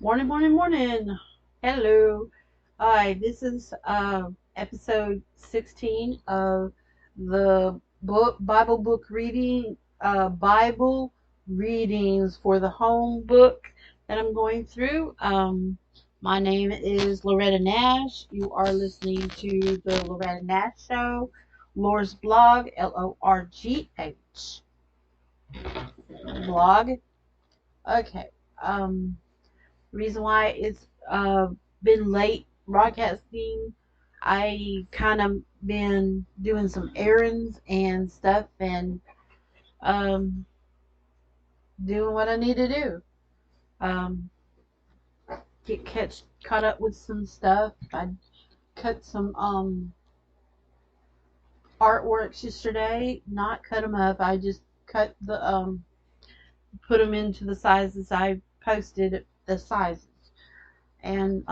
Morning, morning, morning. Hello. Hi, this is episode 16 of the Bible book reading, Bible readings for the home book that I'm going through. My name is Loretta Nash. You are listening to the Loretta Nash Show, Lor's blog, Lorgh blog. Okay. Um, Reason why it's been late broadcasting, I kind of been doing some errands and stuff and um, doing what I need to do. Um, get caught up with some stuff. I cut some artworks yesterday. Not cut them up. I just cut the put them into the sizes I posted the sizes and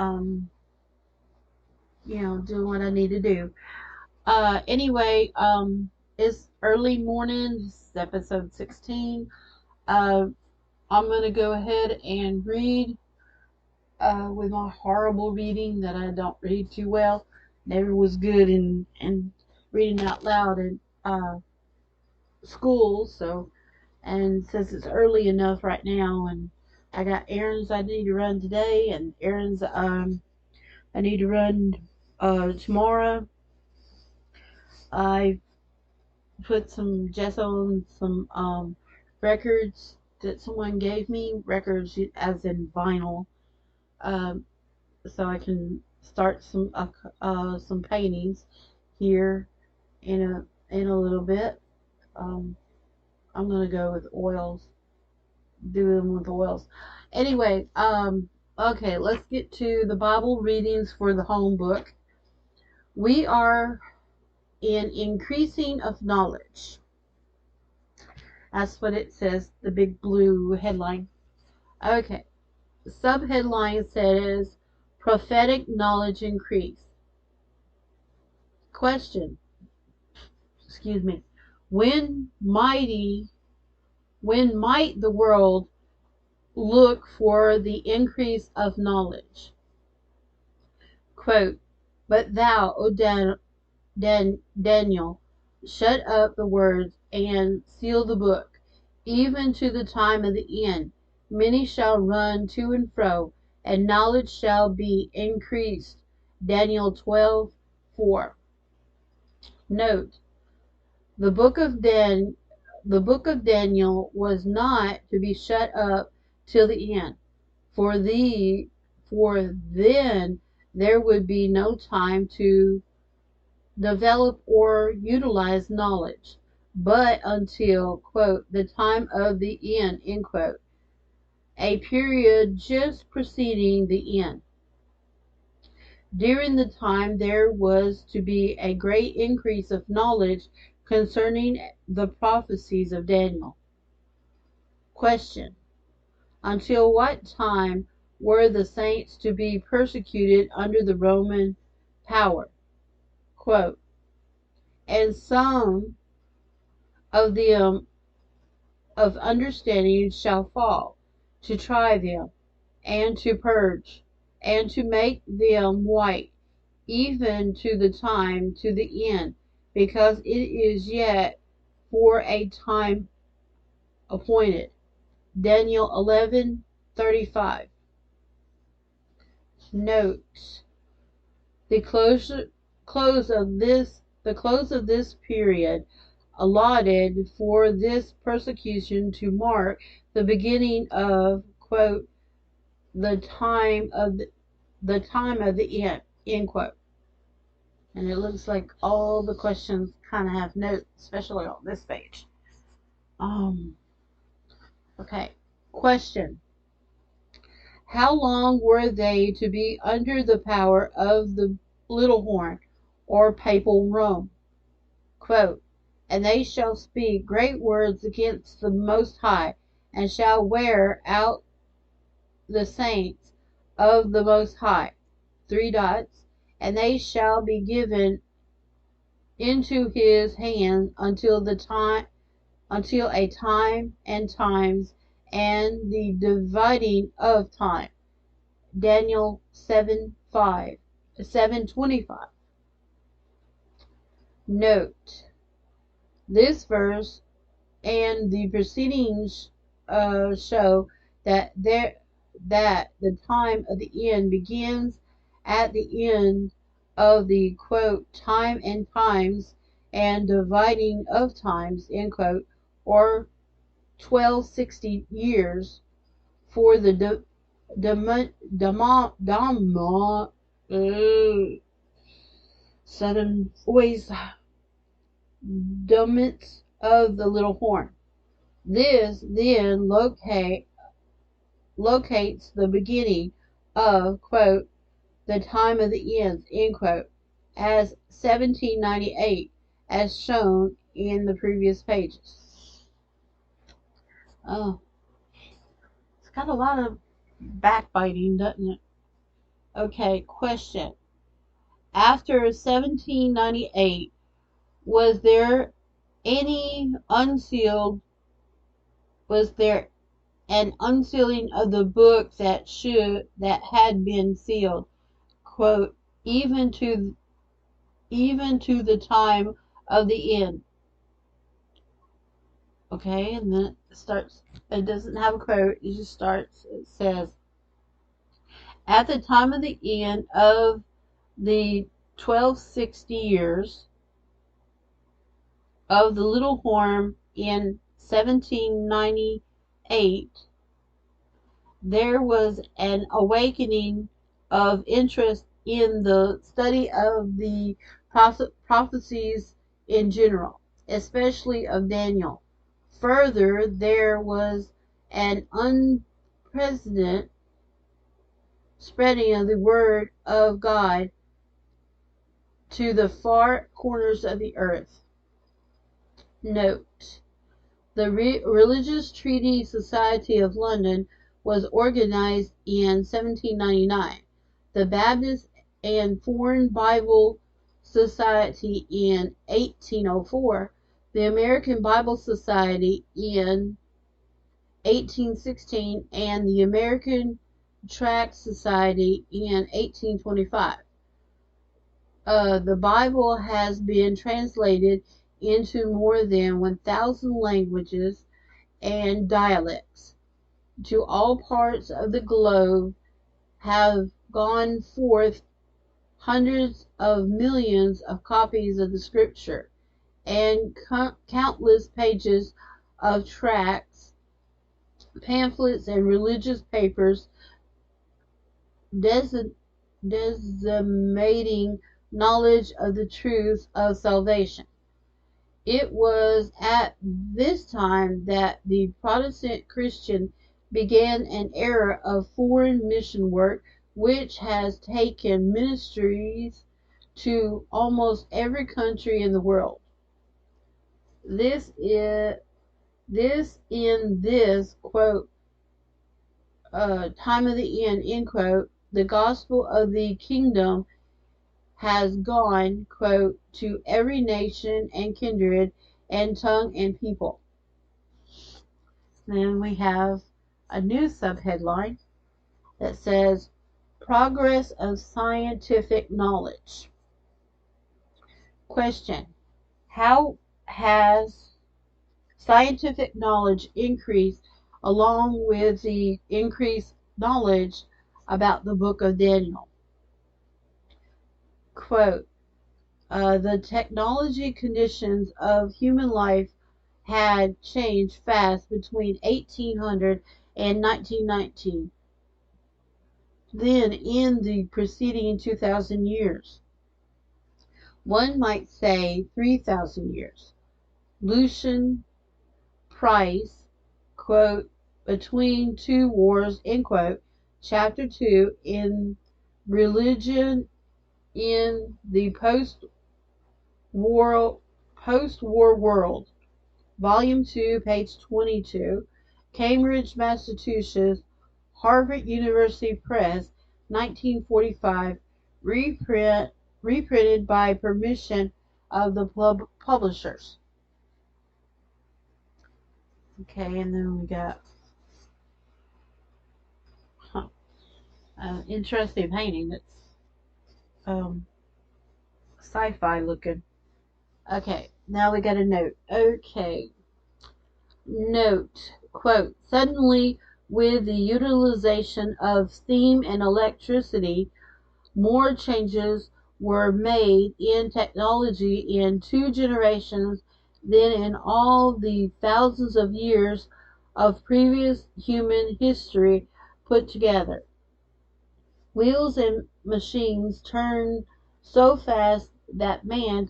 doing what I need to do. Anyway, it's early morning. This is episode 16. Uh, I'm going to go ahead and read with my horrible reading that I don't read too well. Never was good in reading out loud in school. So, and since it's early enough right now, and I got errands I need to run today, and errands I need to run tomorrow. I put some gesso on some records that someone gave me, records as in vinyl, um, so I can start some paintings here in a little bit. Um, I'm gonna go with oils, do them with oils. Anyway, okay, let's get to the Bible readings for the home book. We are in increasing of knowledge. That's what it says, the big blue headline. Okay. The subheadline says prophetic knowledge increase. Question. Excuse me. When might the world look for the increase of knowledge? Quote, but thou, O Daniel, shut up the words and seal the book, even to the time of the end. Many shall run to and fro, and knowledge shall be increased. Daniel 12:4. Note: the book of Daniel was not to be shut up till the end, for then there would be no time to develop or utilize knowledge, but until, quote, the time of the end, end quote, a period just preceding the end. During the time there was to be a great increase of knowledge concerning the prophecies of Daniel. Question. Until what time were the saints to be persecuted under the Roman power? Quote, and some of them of understanding shall fall, to try them, and to purge, and to make them white, even to the time to the end, because it is yet for a time appointed. Daniel 11:35. Note: the close of this period allotted for this persecution to mark the beginning of, quote, the time of the end, end quote. And it looks like all the questions kind of have notes, especially on this page. Okay. Question. How long were they to be under the power of the little horn, or papal Rome? Quote, and they shall speak great words against the Most High, and shall wear out the saints of the Most High. Three dots. And they shall be given into his hand until a time and times and the dividing of time. Daniel 7:25. Note, this verse and the proceedings show that the time of the end begins at the end of the quote time and times and dividing of times end quote, or 1260 years for the southern voice dominance of the little horn. This then locates the beginning of, quote, the time of the ends, end quote, as 1798, as shown in the previous pages. Oh, it's got a lot of backbiting, doesn't it? Okay, question. After 1798, was there any unsealed, was there an unsealing of the books that had been sealed, quote, even to the time of the end. Okay, and then it starts, it doesn't have a quote, it just starts, it says, at the time of the end of the 1260 years of the little horn in 1798, there was an awakening of interest in the study of the prophecies in general, especially of Daniel. Further, there was an unprecedented spreading of the word of God to the far corners of the earth. Note, the Religious Treaty Society of London was organized in 1799, the Baptist and Foreign Bible Society in 1804, the American Bible Society in 1816, and the American Tract Society in 1825. The Bible has been translated into more than 1,000 languages and dialects. To all parts of the globe have gone forth hundreds of millions of copies of the Scripture, and countless pages of tracts, pamphlets, and religious papers decimating knowledge of the truth of salvation. It was at this time that the Protestant Christian began an era of foreign mission work which has taken ministries to almost every country in the world. This quote time of the end quote, the gospel of the kingdom has gone, quote, to every nation and kindred and tongue and people. Then we have a new subheadline that says, Progress of Scientific Knowledge. Question, how has scientific knowledge increased along with the increased knowledge about the book of Daniel? Quote, the technology conditions of human life had changed fast between 1800 and 1919, then in the preceding 2,000 years. One might say 3,000 years. Lucian Price, quote, Between Two Wars, end quote, Chapter 2 in Religion in the Post-War World, Volume 2, page 22, Cambridge, Massachusetts, Harvard University Press, 1945, reprinted by permission of the publishers. Okay, and then we got Interesting painting. It's um, sci-fi looking. Okay, now we got a note. Okay, note, quote, suddenly with the utilization of steam and electricity, more changes were made in technology in 2 generations than in all the thousands of years of previous human history put together. Wheels and machines turned so fast that man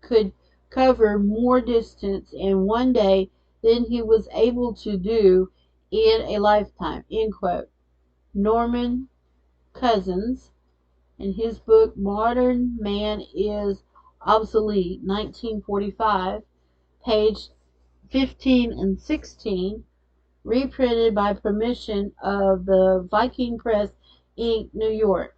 could cover more distance in one day than he was able to do in a lifetime. End quote. Norman Cousins, in his book Modern Man is Obsolete, 1945, page 15 and 16, reprinted by permission of the Viking Press, Inc., New York.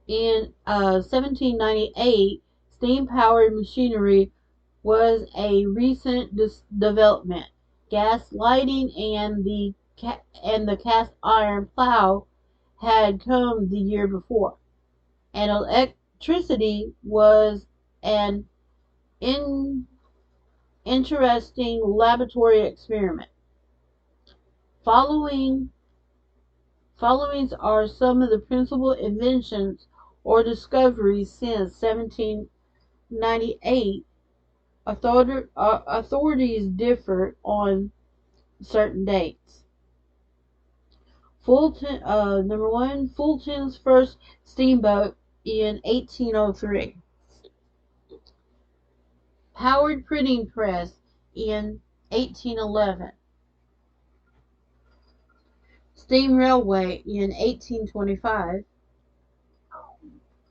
In 1798, steam-powered machinery was a recent development. Gas lighting and the cast iron plow had come the year before, and electricity was an in, interesting laboratory experiment. Following Followings are some of the principal inventions or discoveries since 1798. Authorities differ on certain dates. Number one, Fulton's first steamboat in 1803. Powered printing press in 1811. Steam railway in 1825.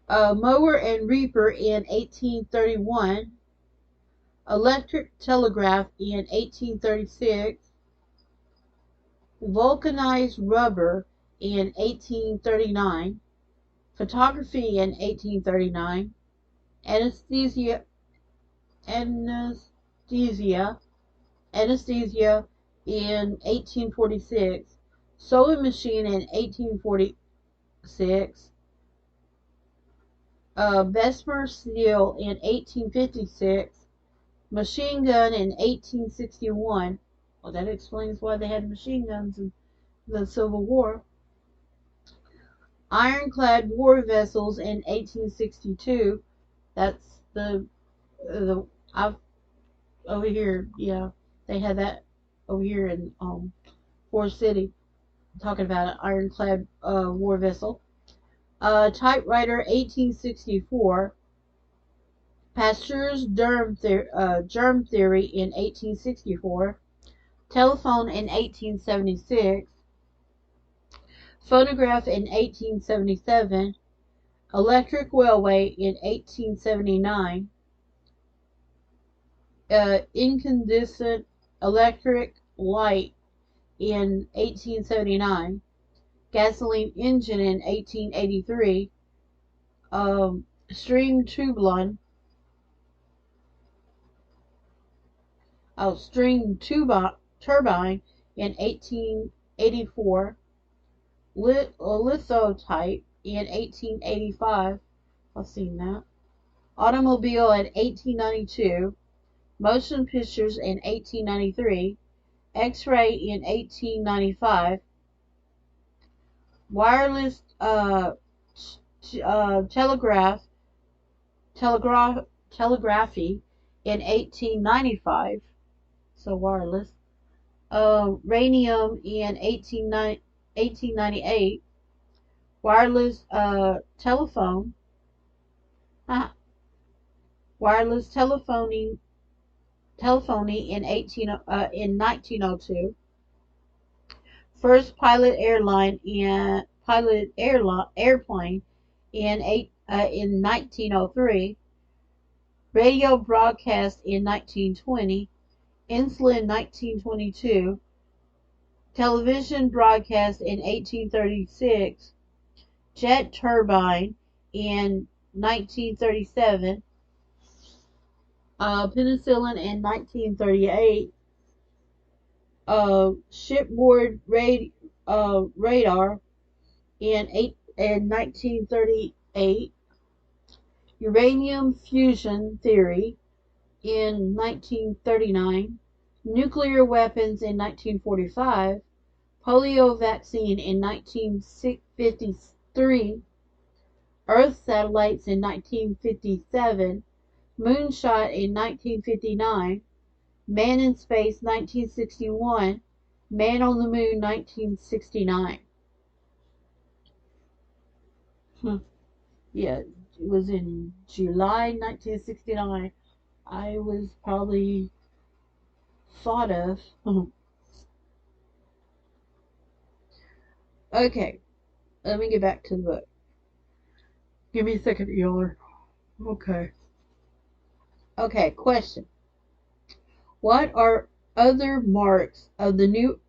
Mower and reaper in 1831. Electric telegraph in 1836. Vulcanized rubber in 1839. Photography in 1839. Anesthesia anesthesia anesthesia in 1846. Sewing machine in 1846. Bessemer steel in 1856. Machine gun in 1861. Well, that explains why they had machine guns in the Civil War. Ironclad war vessels in 1862. That's the I've over here. Yeah, they had that over here in Forest City. Talking about an ironclad war vessel. Typewriter 1864. Pasteur's germ theory in 1864. Telephone in 1876. Phonograph in 1877. Electric railway in 1879. Incandescent electric light in 1879. Gasoline engine in 1883. Steam turbine in 1884. Lithotype in 1885. I've seen that. Automobile in 1892. Motion pictures in 1893. X-ray in 1895. Wireless telegraphy in 1895. So wireless. Radium in 1898. Wireless telephone. Wireless telephony in 1902. First airplane in 1903. Radio broadcast in 1920. Insulin 1922. Television broadcast in 1836. Jet turbine in 1937. Penicillin in 1938. Shipboard radar in 1938, uranium fusion theory in 1939, nuclear weapons in 1945, polio vaccine in 1953, Earth satellites in 1957, moonshot in 1959, man in space 1961, man on the moon 1969. Yeah, it was in July 1969. I was probably thought of. Okay, let me get back to the book. Give me a second, y'all. Okay. Okay, question. What are other marks of the new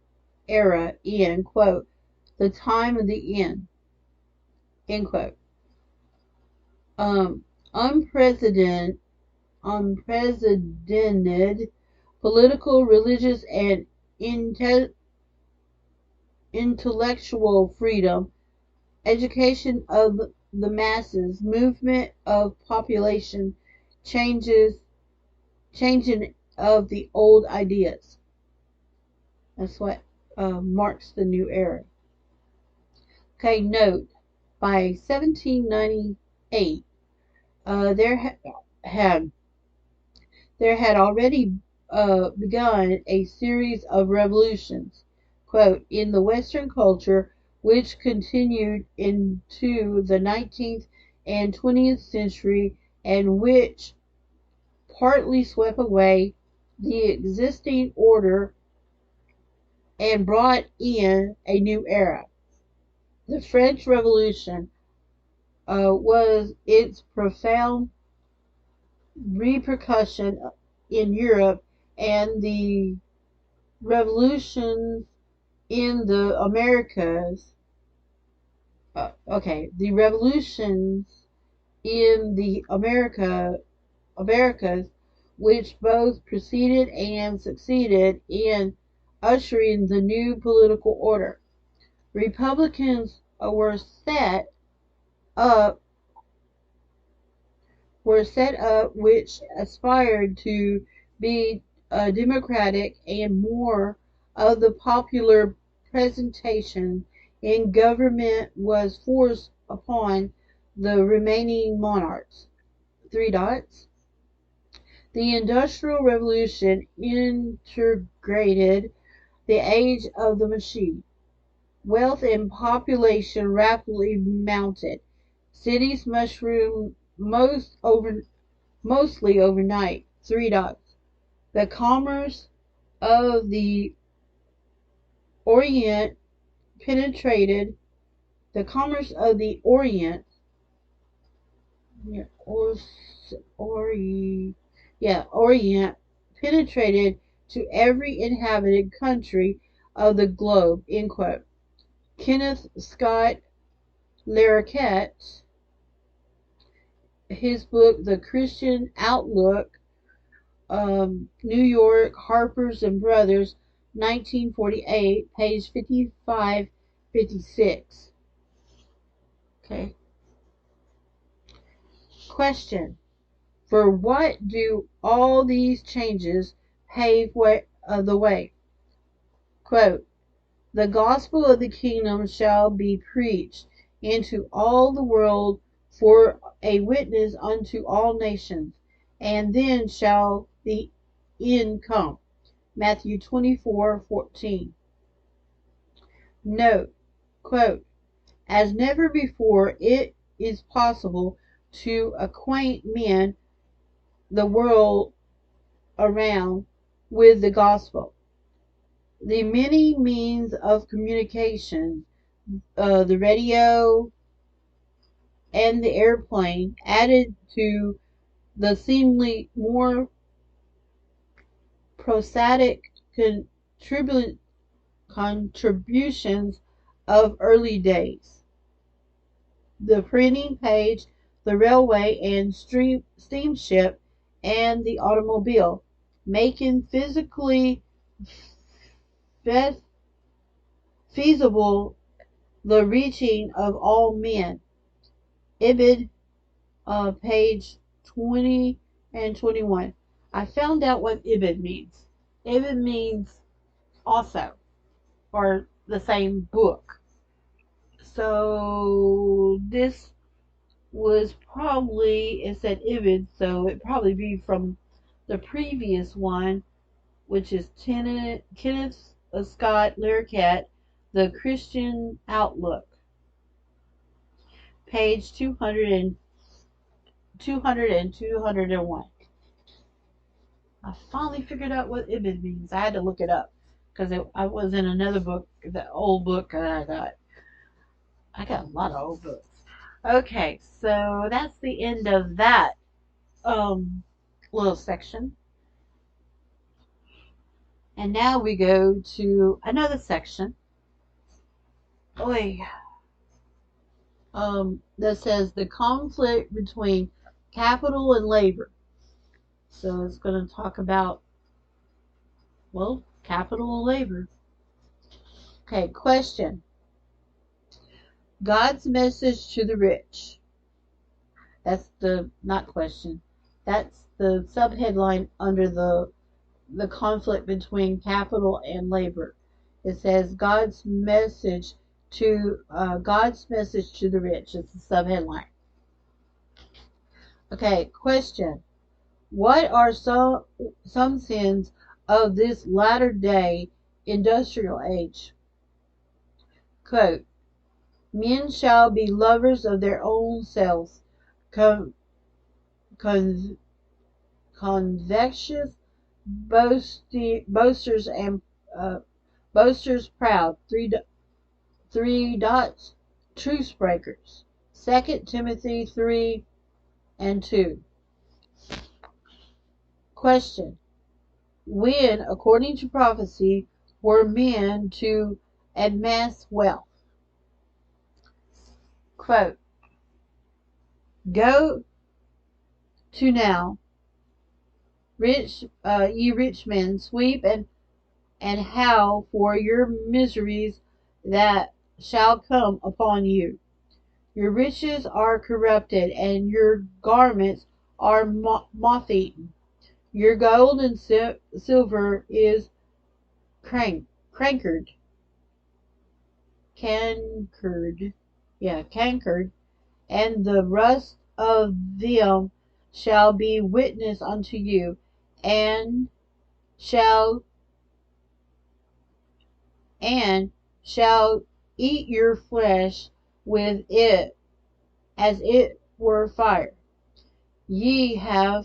era in, quote, the time of the end, end quote? Um, unprecedented, unprecedented political, religious, and inte- intellectual freedom, education of the masses, movement of population, changing of the old ideas. That's what marks the new era. Okay, note, by 1798, had there had already begun a series of revolutions, quote, in the Western culture, which continued into the 19th and 20th century, and which partly swept away the existing order and brought in a new era. The French Revolution was its profound repercussion in Europe, and the revolutions in the Americas. The revolutions in the Americas, which both preceded and succeeded in ushering the new political order. Republicans up were set up which aspired to be democratic, and more of the popular presentation in government was forced upon the remaining monarchs. Three dots. The Industrial Revolution integrated the age of the machine. Wealth and population rapidly mounted. Cities mushroomed mostly overnight. Three dots. The commerce of the Orient penetrated the commerce of the Orient, yeah, Orient penetrated to every inhabited country of the globe. End quote. Kenneth Scott Larroquette, his book The Christian Outlook, New York, Harper's and Brothers, 1948, page 55, 56. Okay. Question. For what do all these changes pave the way? Quote, the gospel of the kingdom shall be preached into all the world for a witness unto all nations, and then shall the end come. Matthew 24:14. Note, quote, as never before it is possible to acquaint men the world around with the gospel. The many means of communication, the radio and the airplane, added to the seemingly more prosaic contributions of early days. The printing page, the railway and steamship, and the automobile, making physically feasible the reaching of all men. Ibid, page 20 and 21. I found out what Ibid means. Ibid means also, or the same book. So this was probably, it said Ibid, so it'd probably be from the previous one, which is Kenneth Scott Lericat, The Christian Outlook, page 200 and 201. I finally figured out what Ibid means. I had to look it up because I was in another book, the old book that I got. I got a lot of old books. Okay, so that's the end of that little section. And now we go to another section. That says the conflict between capital and labor. So it's going to talk about, well, capital and labor. Okay, question. God's message to the rich. That's the, not question. That's the subheadline under the conflict between capital and labor. It says God's message to the rich. It's the subheadline. Okay, question. What are some sins of this latter day industrial age? Quote, men shall be lovers of their own selves, convexious, boasters, and boasters proud. Three dots, truce breakers. 2 Timothy 3 and 2. Question. When, according to prophecy, were men to amass wealth? Quote, go to now, ye rich men, sweep and howl for your miseries that shall come upon you. Your riches are corrupted, and your garments are moth-eaten. Your gold and silver is cankered, and the rust of them shall be witness unto you, and shall eat your flesh with it as it were fire. Ye have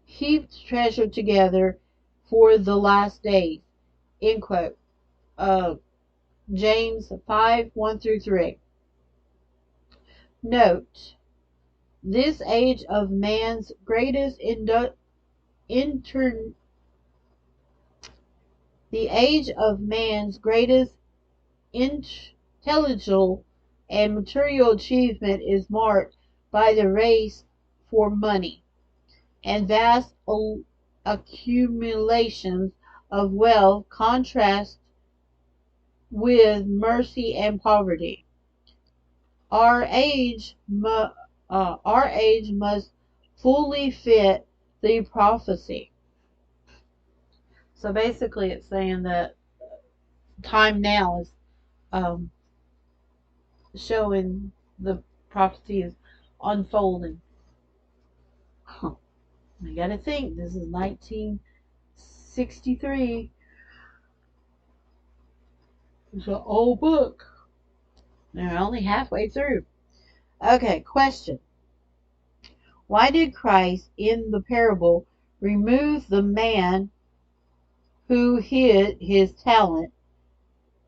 heaped treasure together for the last days. End quote. James 5, 1 through 3. Note, this age of man's greatest the age of man's greatest intellectual and material achievement is marked by the race for money and vast accumulations of wealth contrast with mercy and poverty. Our age must fully fit the prophecy. So basically it's saying that time now is showing the prophecy is unfolding. I gotta think, this is 1963. It's an old book. They're only halfway through. Okay, question. Why did Christ in the parable remove the man who hid his talent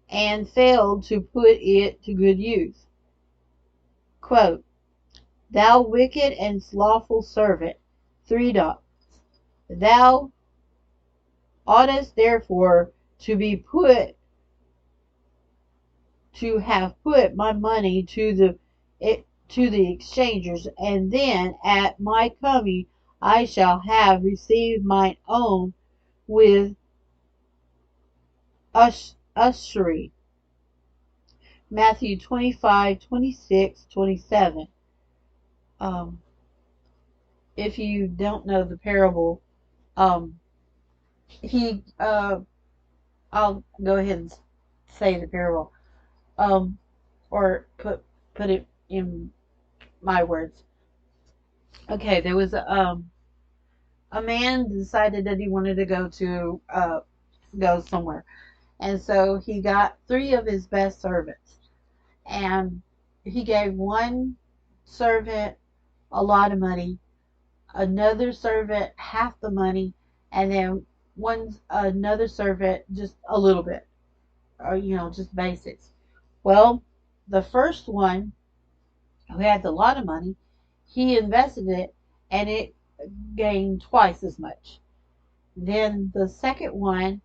and failed to put it to good use? Quote, thou wicked and slothful servant, 3 dots. Thou oughtest therefore to have put my money to the exchangers, and then at my coming I shall have received mine own with usury. Matthew 25:26-27. Um, if you don't know the parable, um, he I'll go ahead and say the parable, um, or put it in my words. Okay, there was a man decided that he wanted to go somewhere, and so he got three of his best servants, and he gave one servant a lot of money, another servant half the money, and then another servant just a little bit, or just basics. Well, the first one who had a lot of money, he invested it, and it gained twice as much. Then the second one,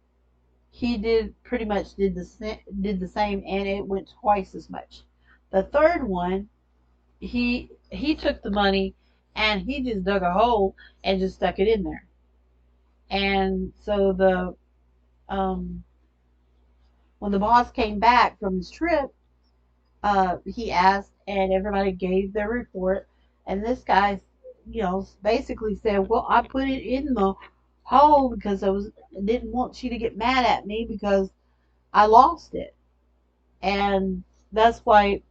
he pretty much did the same, and it went twice as much. The third one, he took the money and he just dug a hole and just stuck it in there. And so um when the boss came back from his trip, he asked, and everybody gave their report. And this guy, basically said, "Well, I put it in the hole because didn't want you to get mad at me because I lost it." And that's why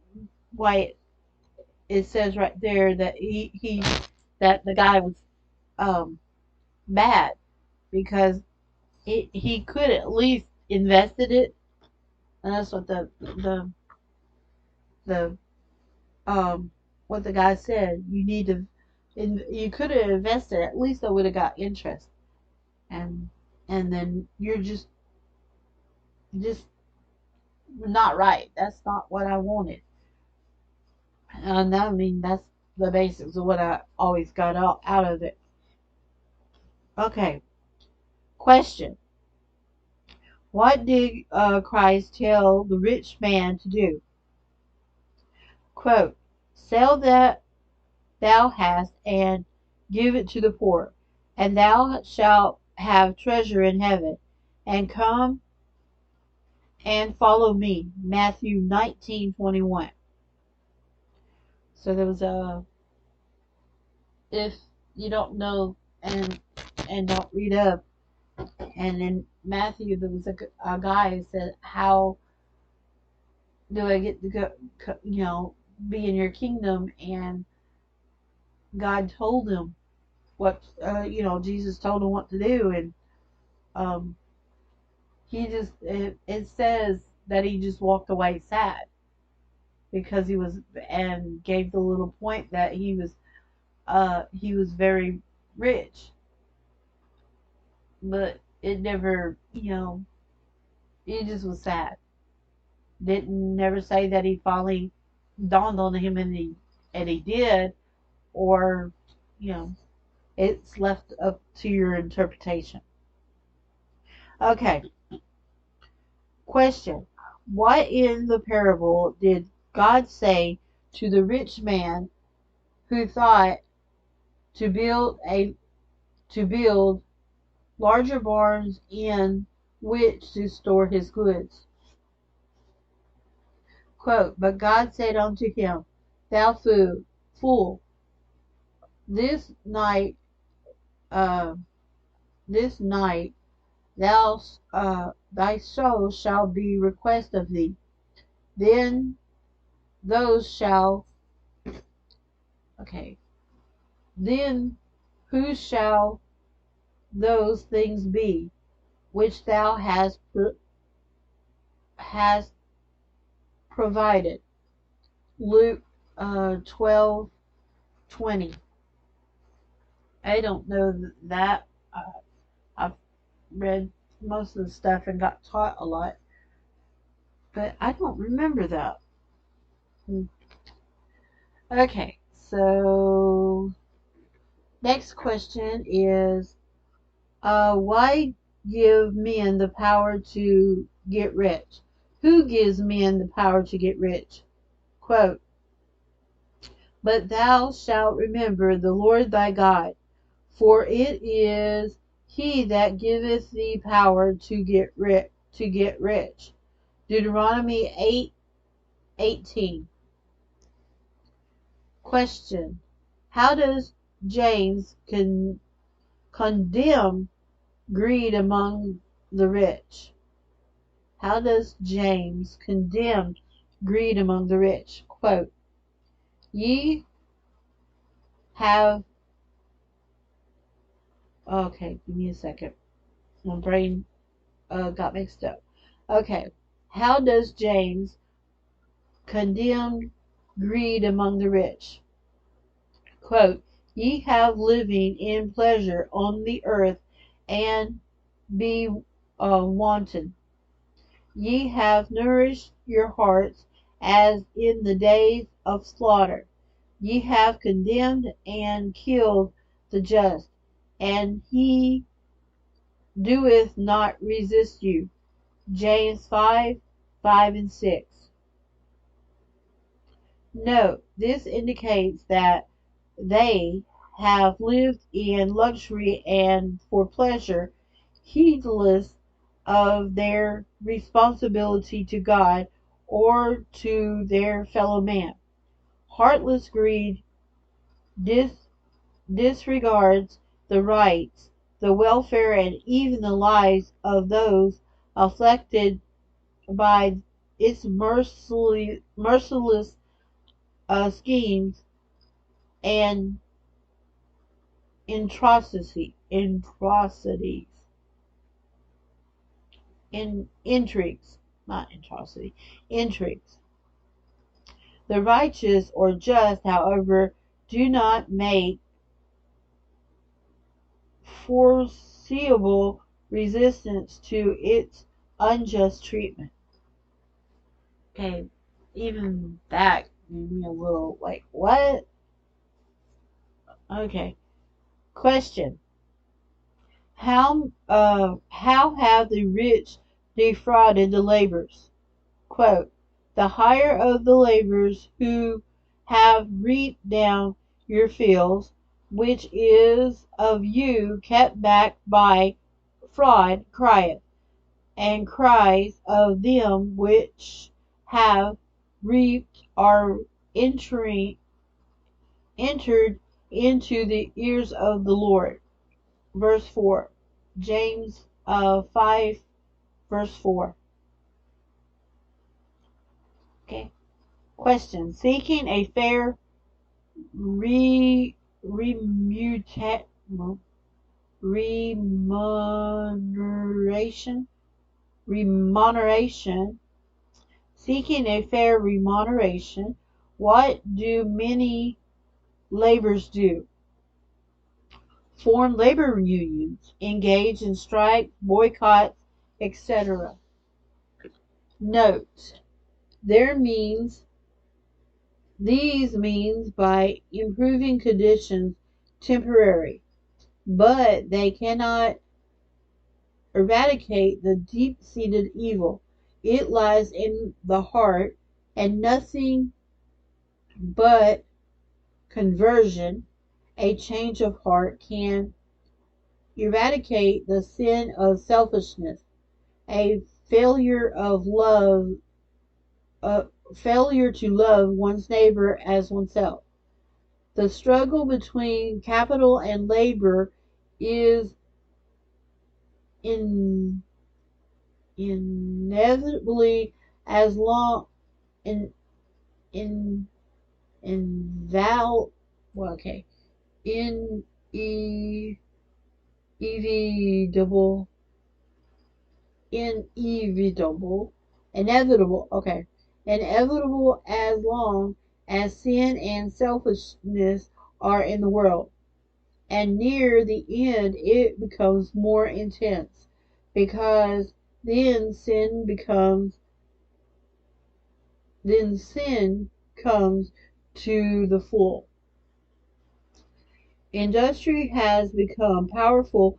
it says right there that that the guy was um bad, because he could at least invested it. And that's what the what the guy said. You could have invested, at least I would have got interest. And then you're just not right. That's not what I wanted. And I mean, that's the basics of what I always got out of it. Okay, question. What did Christ tell the rich man to do? Quote, "Sell that thou hast and give it to the poor, and thou shalt have treasure in heaven, and come and follow me." Matthew 19:21. So there was if you don't know and don't read up, and in Matthew there was a guy who said, "How do I get to be in your kingdom?" And God told him what Jesus told him what to do, and um, it says that he just walked away sad because he was, and gave the little point that he was very rich, but it never, he just was sad. Didn't never say that he finally dawned on him, and he did, or you know it's left up to your interpretation. Okay, question. What in the parable did God say to the rich man who thought to build larger barns in which to store his goods? Quote, "But God said unto him, Thou fool, this night, uh, this night thy soul shall be request of thee. Then those shall okay. Then whose shall those things be which thou hast provided?" Luke 12:20. I don't know that. I've read most of the stuff and got taught a lot, but I don't remember that. Okay, so next question is, why give men the power to get rich? Who gives men the power to get rich? Quote, "But thou shalt remember the Lord thy God, for it is he that giveth thee power to get rich, Deuteronomy 8:18. Question. How does James condemn greed among the rich? How does James condemn greed among the rich? Quote, ye have, okay, give me a second. My brain got mixed up. Okay, how does James condemn greed among the rich? Quote, ye have living in pleasure on the earth and be wanton. Ye have nourished your hearts as in the days of slaughter. Ye have condemned and killed the just, and he doeth not resist you. James 5:5 and 6. Note, this indicates that they have lived in luxury and for pleasure, heedless of their responsibility to God or to their fellow man. Heartless greed disregards the rights, the welfare, and even the lives of those afflicted by its merciless schemes and intrigues, not atrocity, intrigues. The righteous or just, however, do not make foreseeable resistance to its unjust treatment. Okay, even that made me a little like, what? Okay. Question. How have the rich defrauded the laborers? Quote, the hire of the laborers who have reaped down your fields, which is of you kept back by fraud, crieth, and cries of them which have reaped are entered into the ears of the Lord. Verse 4. James 5, verse 4. Okay. Question. Seeking a fair remuneration, remuneration, seeking a fair remuneration, what do many laborers do? Form labor unions, engage in strikes, boycotts, etc. Note, these means by improving conditions temporary, but they cannot eradicate the deep-seated evil. It lies in the heart, and nothing but conversion, a change of heart, can eradicate the sin of selfishness, a failure of love, a failure to love one's neighbor as oneself. The struggle between capital and labor is in, inevitably as long in in inval well, okay, inevitable inevitable inevitable okay inevitable as long as sin and selfishness are in the world, and near the end it becomes more intense, because then sin comes to the full. Industry has become powerful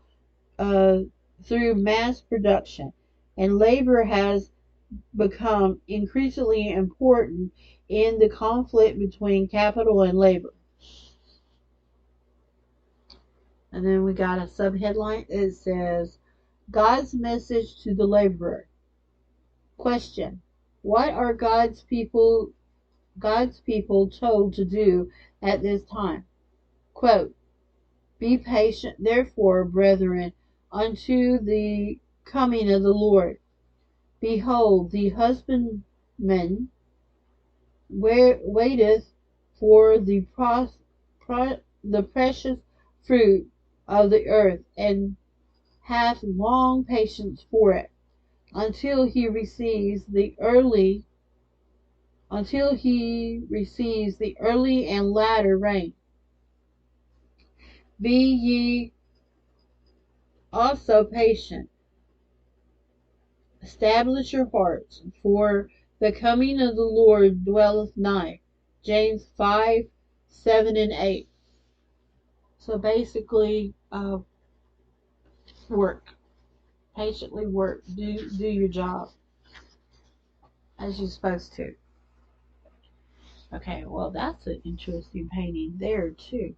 uh, through mass production, and labor has become increasingly important in the conflict between capital and labor. And then we got a subheadline. It says, God's message to the laborer. Question. What are God's people told to do at this time? Quote, be patient, therefore, brethren, unto the coming of the Lord. Behold, the husbandman waiteth for the precious fruit of the earth, and hath long patience for it, until he receives the early and latter rain. Be ye also patient. Establish your hearts, for the coming of the Lord dwelleth nigh. James 5:7 and 8. So basically, work. Patiently work. Do your job as you're supposed to. Okay, well that's an interesting painting there too.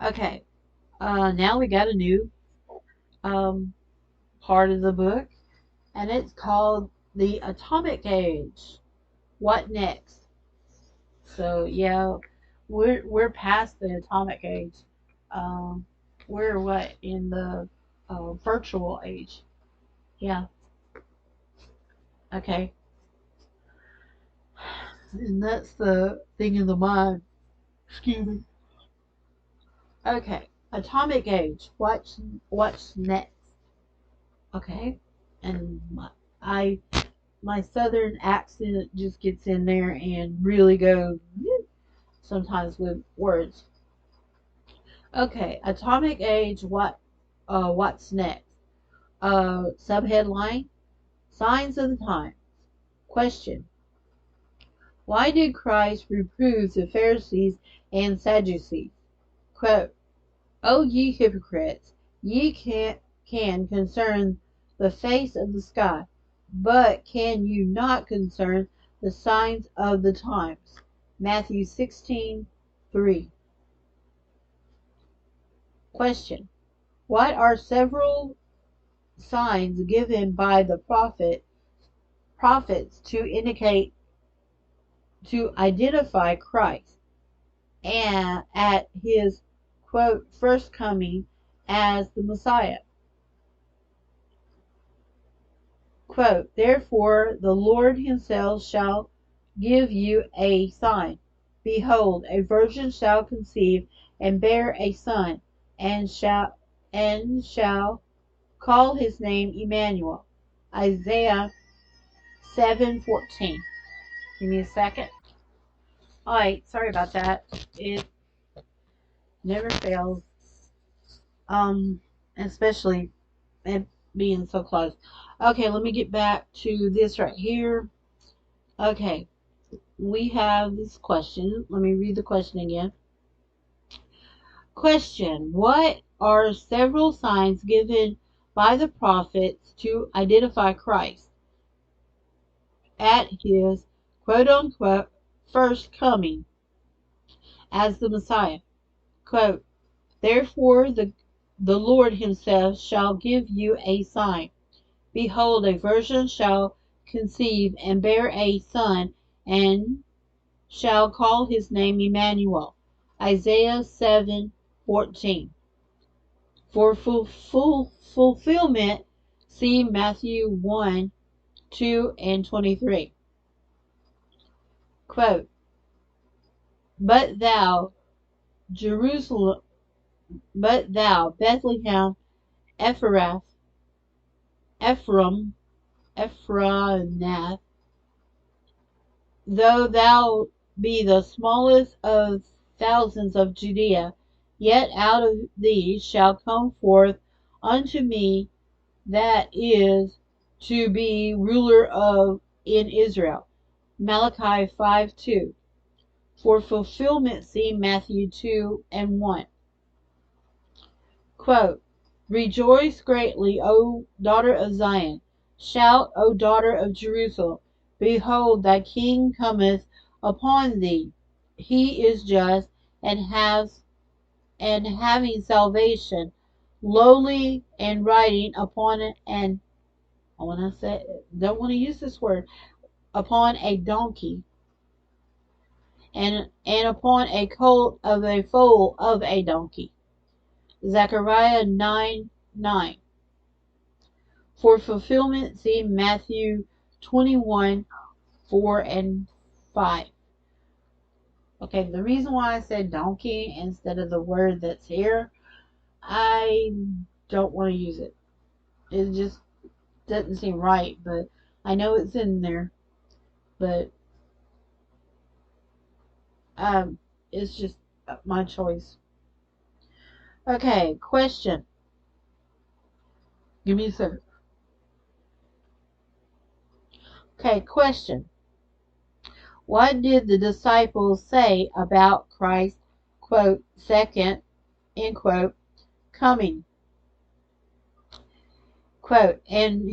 Okay, now we got a new part of the book, and it's called The Atomic Age. What next? So yeah, we're past the atomic age. Um, we're what in the virtual age? Yeah. Okay. And that's the thing in the mind. Excuse me. Okay. Atomic age. What's next? Okay. And I my southern accent just gets in there and really goes sometimes with words. Okay, atomic age. What's next? Subheadline: Signs of the times. Question: why did Christ reprove the Pharisees and Sadducees? Quote: O ye hypocrites, ye can concern the face of the sky, but can you not concern the signs of the times? Matthew 16:3. Question: what are several signs given by the prophets to identify Christ and at his quote first coming as the Messiah? Quote, therefore the Lord himself shall give you a sign. Behold, a virgin shall conceive and bear a son, and shall call his name Emmanuel. Isaiah 7:14. Give me a second. Alright, sorry about that. It never fails. Especially it being so close. Okay, let me get back to this right here. Okay, we have this question. Let me read the question again. Question: what are several signs given by the prophets to identify Christ at his quote unquote first coming as the Messiah? Quote, therefore the Lord himself shall give you a sign. Behold, a virgin shall conceive and bear a son, and shall call his name Emmanuel. Isaiah 7:14. For fulfillment, see Matthew 1:2 and 23. Quote, but thou, Jerusalem, but thou, Bethlehem, Ephrath, Ephraim, Ephrathah, though thou be the smallest of thousands of Judea, yet out of thee shall come forth unto me that is to be ruler in Israel. Malachi 5:2. For fulfillment, see Matthew 2:1. Quote, rejoice greatly, O daughter of Zion. Shout, O daughter of Jerusalem. Behold, thy king cometh upon thee. He is just and having salvation, lowly and riding upon When I say, don't want to use this word, upon a donkey, and upon a colt of a foal of a donkey. Zechariah 9:9. For fulfillment, see Matthew 21:4 and 5. Okay, the reason why I said donkey instead of the word that's here, I don't want to use it. It just doesn't seem right, but I know it's in there. But it's just my choice. Okay, question. Give me a second. Okay, question. What did the disciples say about Christ, quote, second, end quote, coming? Quote, and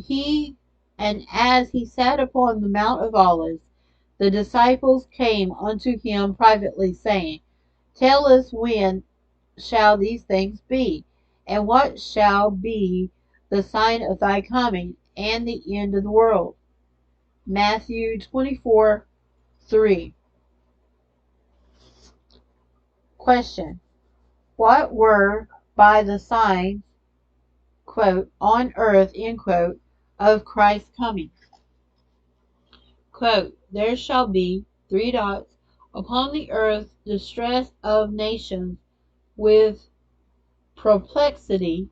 as he sat upon the Mount of Olives, the disciples came unto him privately, saying, Tell us when shall these things be? And what shall be the sign of thy coming and the end of the world? Matthew 24:3. Question. What were by the signs, quote, on earth, end quote, of Christ's coming? Quote, there shall be, three dots, upon the earth distress of nations with perplexity,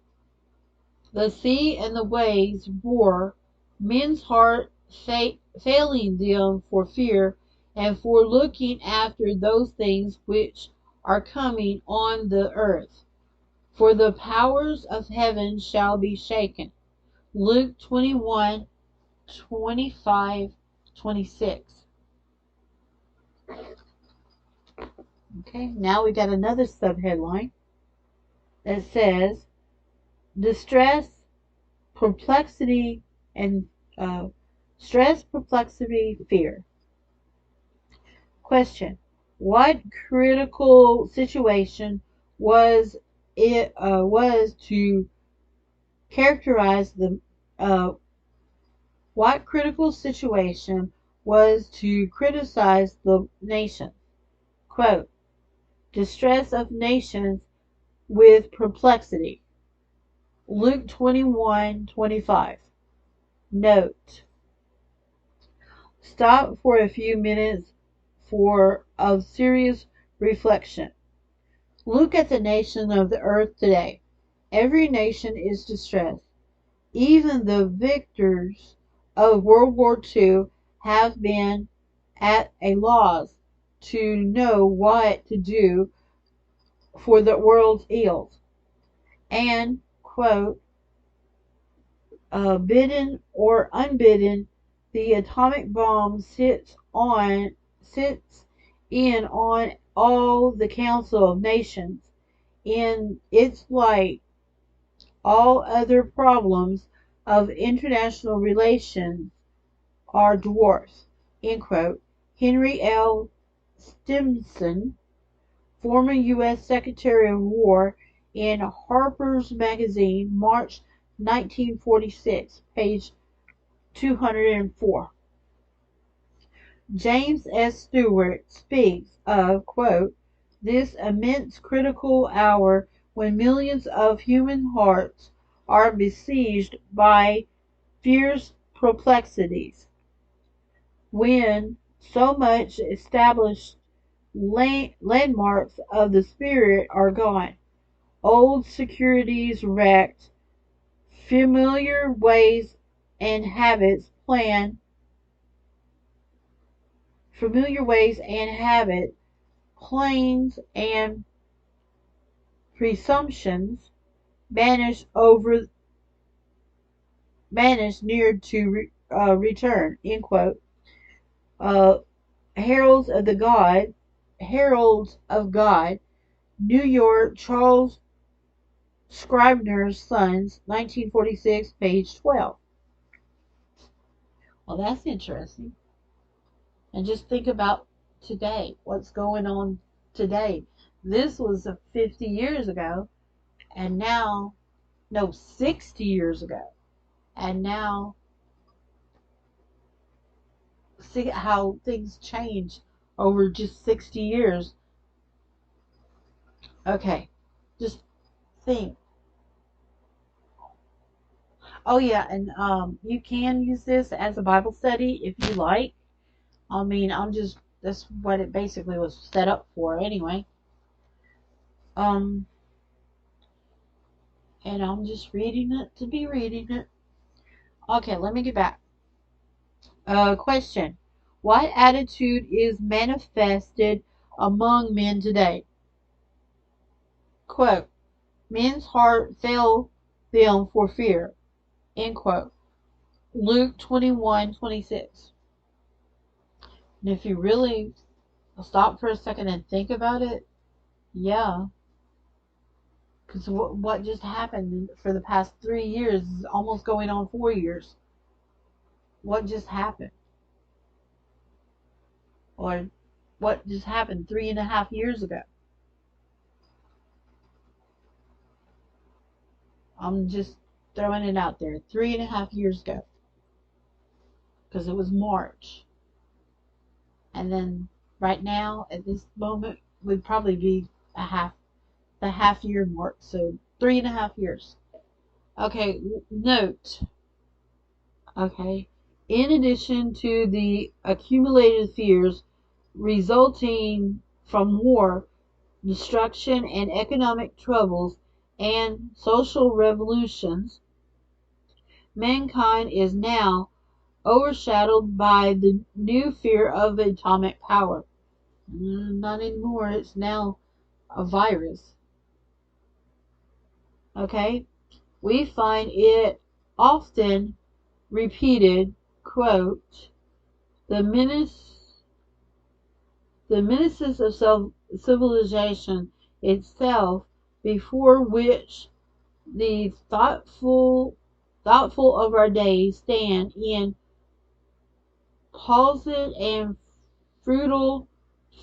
the sea and the waves roar, men's heart failing them for fear, and for looking after those things which are coming on the earth. For the powers of heaven shall be shaken. Luke 21:25-26. Okay, now we got another subheadline that says distress, perplexity, and stress, perplexity, fear. Question. What critical situation was to characterize the what critical situation was to criticize the nation? Quote, distress of nations with perplexity. Luke 21:25. Note. Stop for a few minutes of serious reflection. Look at the nation of the earth today. Every nation is distressed. Even the victors of World War II have been at a loss to know what to do for the world's ills. And, quote, bidden or unbidden, the atomic bomb sits in on all the Council of Nations. In its light, all other problems of international relations are dwarfs. End quote. Henry L. Stimson, former U.S. Secretary of War, in Harper's Magazine, March 1946, page 204. James S. Stewart speaks of, quote, this immense critical hour when millions of human hearts are besieged by fierce perplexities, when so much established landmarks of the spirit are gone, old securities wrecked, familiar ways and habits plans and presumptions banished near to return. End quote. Uh, Heralds of God, New York, Charles Scribner's Sons, 1946, page 12. Well, that's interesting. And just think about today, what's going on today. This was 50 years ago, and now, no, 60 years ago. And now see how things change over just 60 years. Okay, just think. Oh yeah, and you can use this as a Bible study if you like. I mean, that's what it basically was set up for anyway. Um, and I'm just reading it to be reading it. Okay, let me get back. Question. What attitude is manifested among men today? Quote, men's heart fail them for fear. End quote. Luke 21:26. And if you really stop for a second and think about it, yeah. Because what just happened for the past 3 years is almost going on 4 years. What just happened? Or what just happened 3.5 years ago? I'm just throwing it out there. 3.5 years ago. Because it was March. And then right now, at this moment, would probably be the half year mark. So 3.5 years. Okay, note. Okay. In addition to the accumulated fears resulting from war, destruction, and economic troubles and social revolutions, mankind is now overshadowed by the new fear of atomic power. Not anymore, it's now a virus. Okay? We find it often repeated, quote, the menaces of civilization itself, before which the thoughtful of our day stand in palsied and fruitful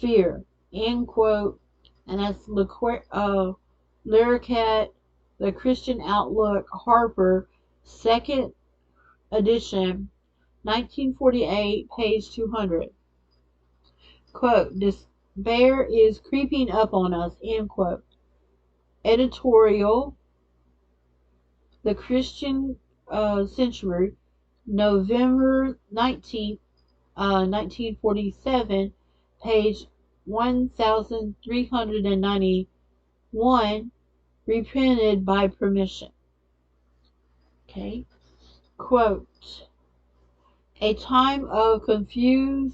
fear. End quote. And that's Lyricat, The Christian Outlook, Harper, second edition, 1948, page 200. Quote, despair is creeping up on us, end quote. Editorial, The Christian Century, November 19th, 1947, page 1391, reprinted by permission. Okay. Quote, a time of confusion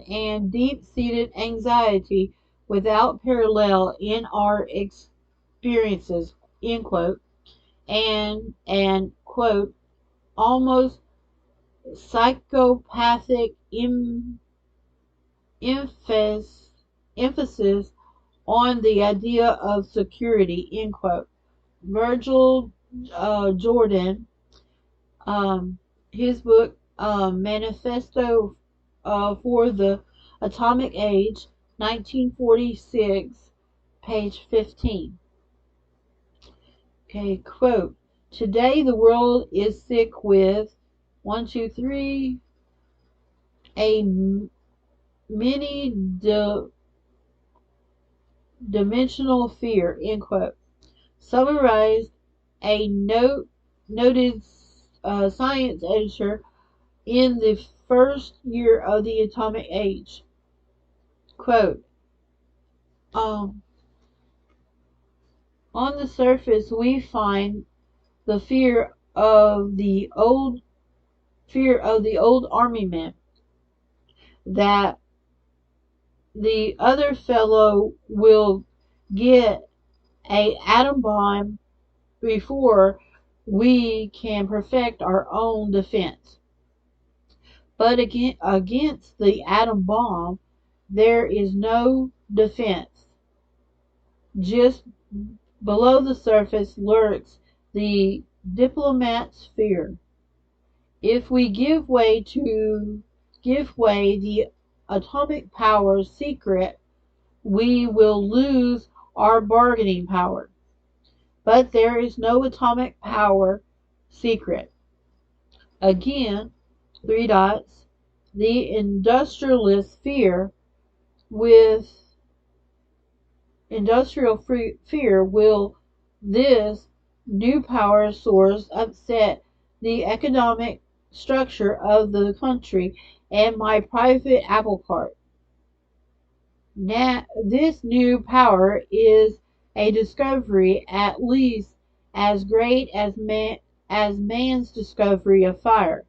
and deep-seated anxiety without parallel in our experiences, end quote, and quote, almost psychopathic emphasis on the idea of security, end quote. Virgil Jordan, his book Manifesto for the Atomic Age, 1946, page 15. Okay, quote, today the world is sick with, 1, 2, 3, a many-dimensional fear, end quote. Summarized a noted science editor in the first year of the atomic age. Quote, on the surface we find the fear of the old army man, that the other fellow will get a atom bomb before we can perfect our own defense. But against the atom bomb, there is no defense. Just below the surface lurks the diplomat's fear. If we give way the atomic power secret, we will lose our bargaining power. But there is no atomic power secret. Again, 3 dots. The industrialists fear with fear will this new power source upset the economic structure of the country and my private apple cart. Now, this new power is a discovery at least as great as man's discovery of fire.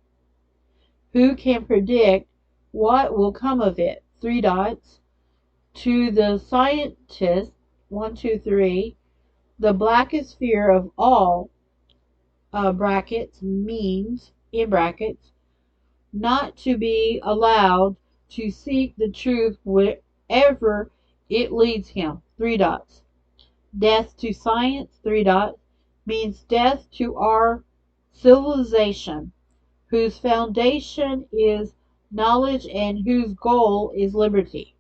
Who can predict what will come of it? Three dots. To the scientist, one, two, three, the blackest fear of all, brackets, means, in brackets, not to be allowed to seek the truth wherever it leads him. Three dots. Death to science, three dots, means death to our civilization, whose foundation is knowledge and whose goal is liberty.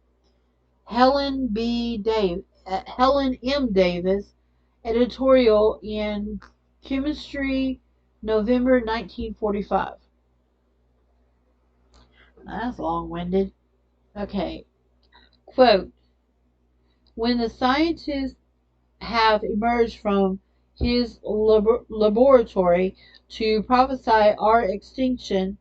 Helen M. Davis, editorial in Chemistry, November 1945. That's long-winded. Okay. Quote, when the scientists have emerged from his laboratory to prophesy our extinction,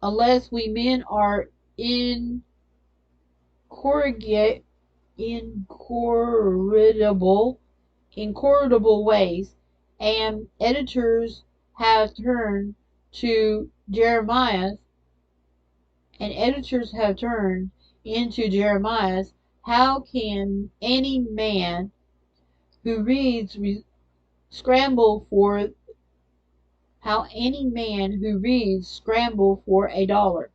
unless we men are incorrigible ways, and editors have turned to Jeremiah's, and editors have turned into Jeremiah's, how can any man who reads scramble for scramble for a dollar,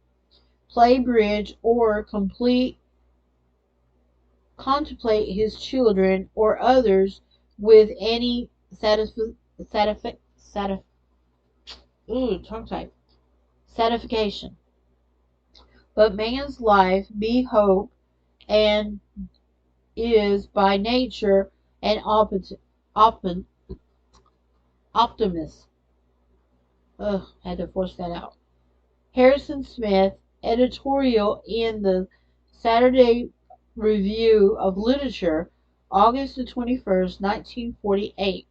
play bridge, or contemplate his children or others with any satisfaction. But man's life be hope and is by nature an optimist. Ugh, had to force that out. Harrison Smith, editorial in the Saturday Review of Literature, August the 21st, 1948,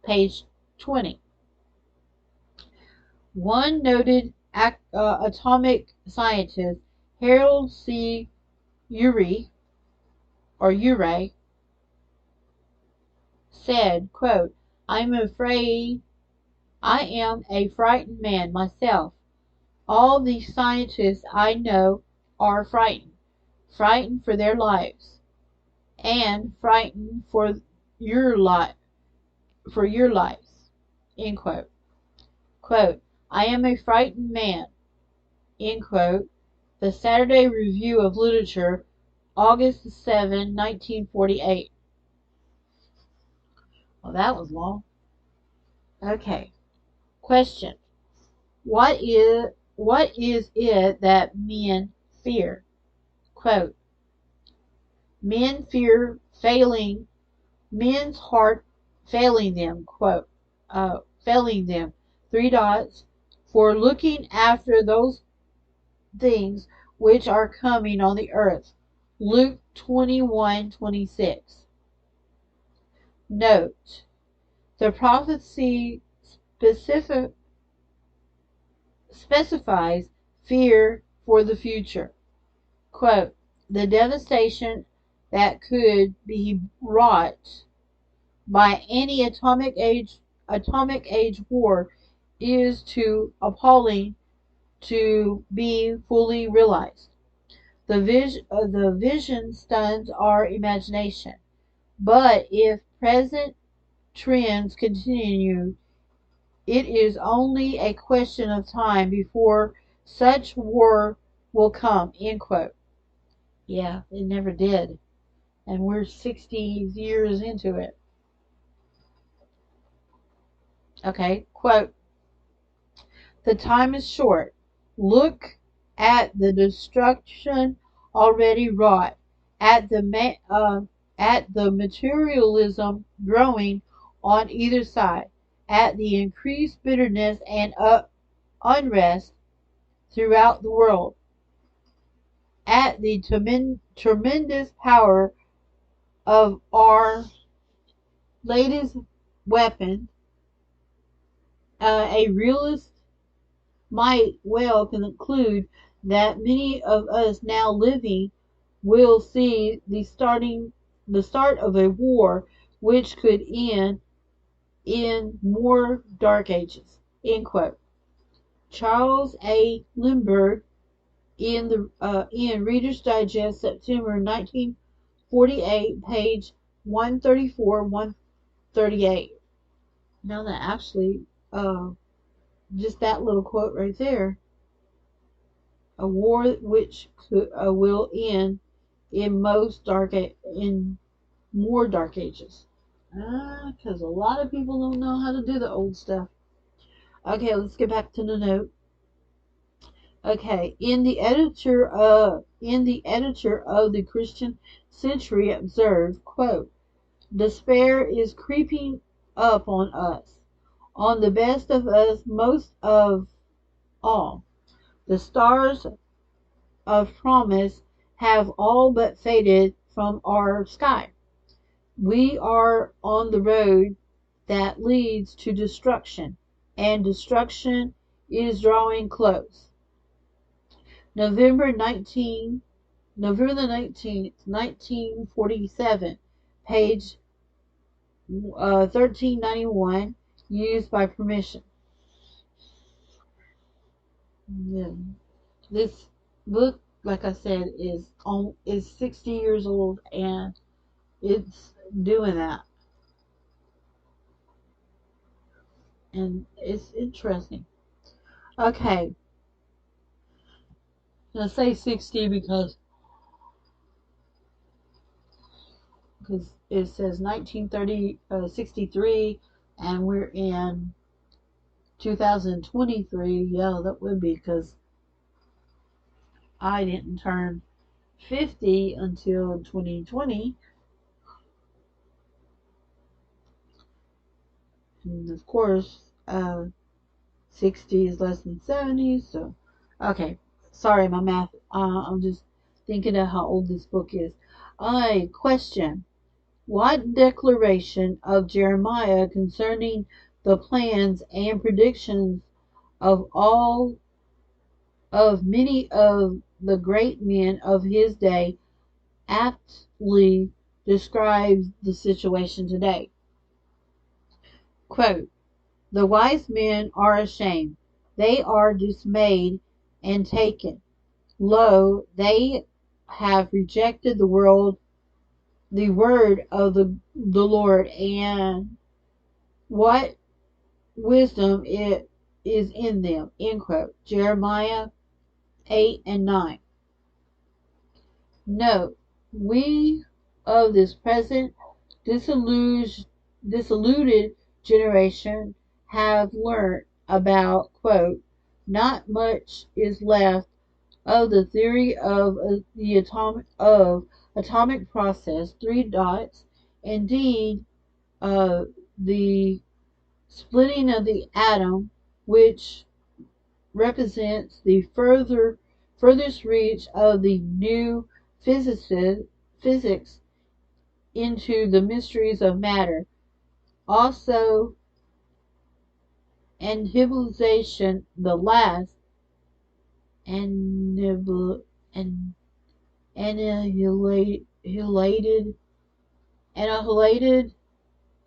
page 20. One noted atomic scientist, Harold C. Urey, said, quote, I am a frightened man myself. All the scientists I know are frightened for their lives, and frightened for your lives. End quote. Quote, I am a frightened man. End quote. The Saturday Review of Literature, August 7, 1948. Well, that was long. Okay. Question. What is it that men fear? Quote, men fear men's heart failing them, quote, failing them, three dots, for looking after those things which are coming on the earth. Luke 21:26. Note, the prophecy specifies fear for the future. Quote, the devastation that could be wrought by any atomic age war is too appalling to be fully realized. The vision stuns our imagination. But if present trends continue, it is only a question of time before such war will come. End quote. Yeah, it never did. And we're 60 years into it. Okay, quote, the time is short. Look at the destruction already wrought, at the materialism growing on either side, at the increased bitterness and unrest throughout the world at the tremendous power of our latest weapon. A realist might well conclude that many of us now living will see the start of a war which could end in more dark ages. End quote. Charles A. Lindbergh in Reader's Digest, September 1948, page 134, 138. Now that actually, just that little quote right there, a war which will end in in more dark ages. Because a lot of people don't know how to do the old stuff. Okay, let's get back to the note. Okay, in the editor of the Christian Century observed, quote, despair is creeping up on the best of us most of all. The stars of promise have all but faded from our sky. We are on the road that leads to destruction, and destruction is drawing close. November 19, November the 19th, 1947, page 1391, used by permission. Yeah. This book, like I said, is 60 years old, and it's doing that, and it's interesting. Okay, I say 60 because it says 63, and we're in 2023. Yeah, that would be because I didn't turn 50 until 2020. And of course, 60 is less than 70. So, okay. Sorry, my math. I'm just thinking of how old this book is. I question what declaration of Jeremiah concerning the plans and predictions of all of many of the great men of his day aptly describes the situation today. Quote, the wise men are ashamed. They are dismayed and taken. Lo, they have rejected the word of the Lord, and what wisdom it is in them. End quote. Jeremiah 8 and 9. Note, we of this present disillusioned generation have learnt about, quote, not much is left of the theory of the atomic process, three dots. Indeed, the splitting of the atom, which represents the furthest reach of the new physics into the mysteries of matter. Also, annihilation, the last annihil- annihilated,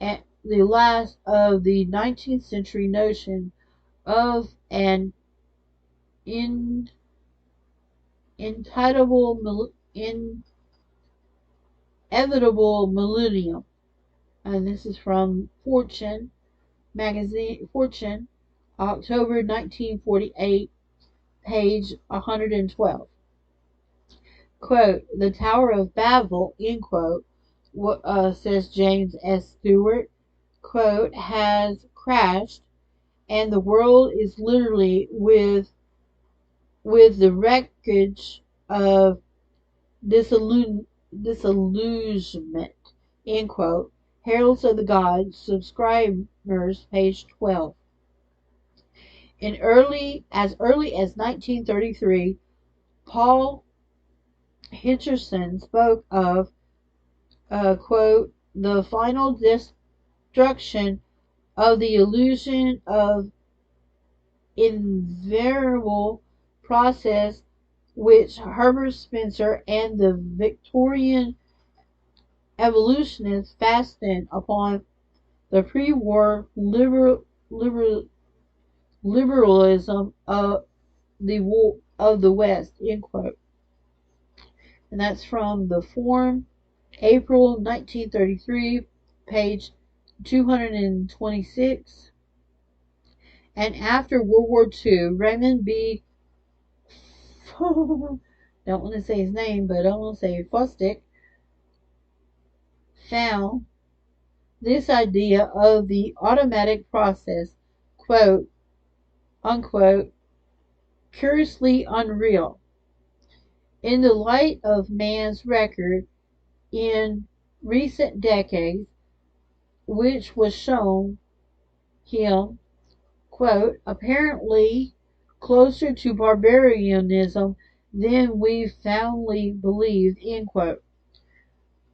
at the last of the 19th century notion of an in, inevitable millennium. And this is from Fortune magazine, Fortune, October 1948, page 112. Quote, the Tower of Babel, end quote, says James S. Stewart, quote, has crashed, and the world is literally with the wreckage of disillusionment, end quote. Heralds of the Gods, subscribers, page 12. As early as 1933, Paul Hitcherson spoke of, quote, the final destruction of the illusion of invariable process which Herbert Spencer and the Victorian evolutionists fastened upon the pre-war liberalism of the West, end quote. And that's from the Forum, April 1933, page 226. And after World War II, Raymond B. don't want to say his name, but I want to say Fosdick found this idea of the automatic process, quote unquote, curiously unreal. In the light of man's record in recent decades, which was shown him, quote, apparently closer to barbarianism than we fondly believed, end quote.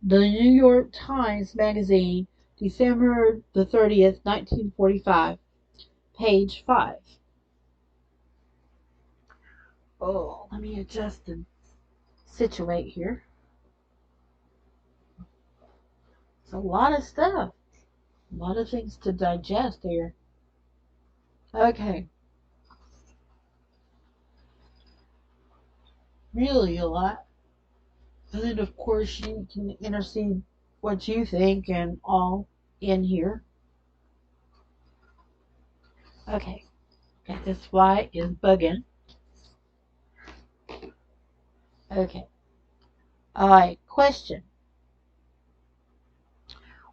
The New York Times Magazine, December the 30th, 1945, page 5. Oh, let me adjust and situate here. It's a lot of stuff. A lot of things to digest here. Okay. Really a lot. And then, of course, you can intercede what you think and all in here. Okay. This fly is bugging. Okay. Alright, question.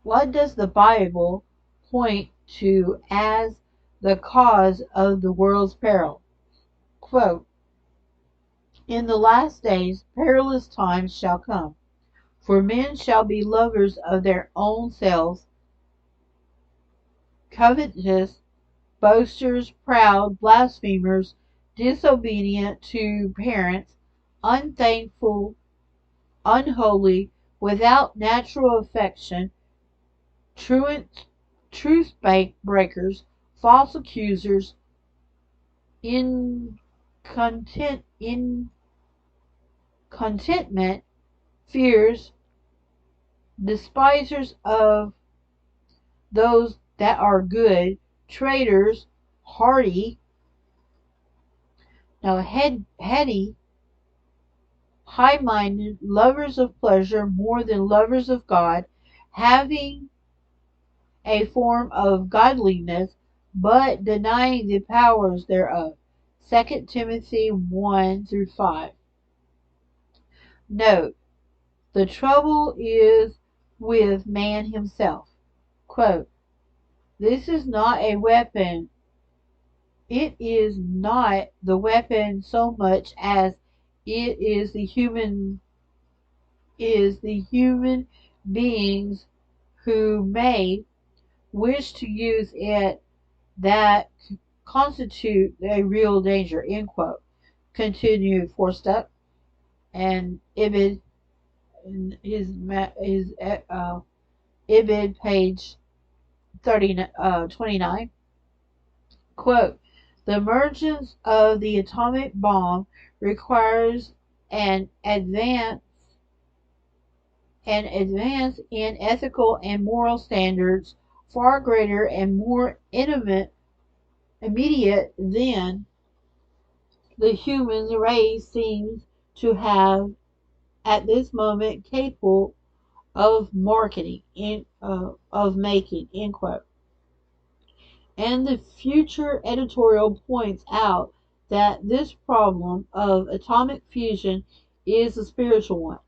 What does the Bible point to as the cause of the world's peril? Quote, in the last days perilous times shall come, for men shall be lovers of their own selves, covetous, boasters, proud, blasphemers, disobedient to parents, unthankful, unholy, without natural affection, truth breakers, false accusers, incontentment, fears, despisers of those that are good, traitors, heady, high-minded, lovers of pleasure more than lovers of God, having a form of godliness, but denying the powers thereof. 2 Timothy 1 through 5. Note, the trouble is with man himself. Quote, this is not a weapon. It is not the weapon so much as it is the human beings who may wish to use it that constitute a real danger, end quote. Continued Forstuck and Ibid in his Ibid page 29. Quote, the emergence of the atomic bomb requires an advance in ethical and moral standards far greater and more immediate than the human race seems to have at this moment capable of making, end quote. And the future editorial points out that this problem of atomic fusion is a spiritual one.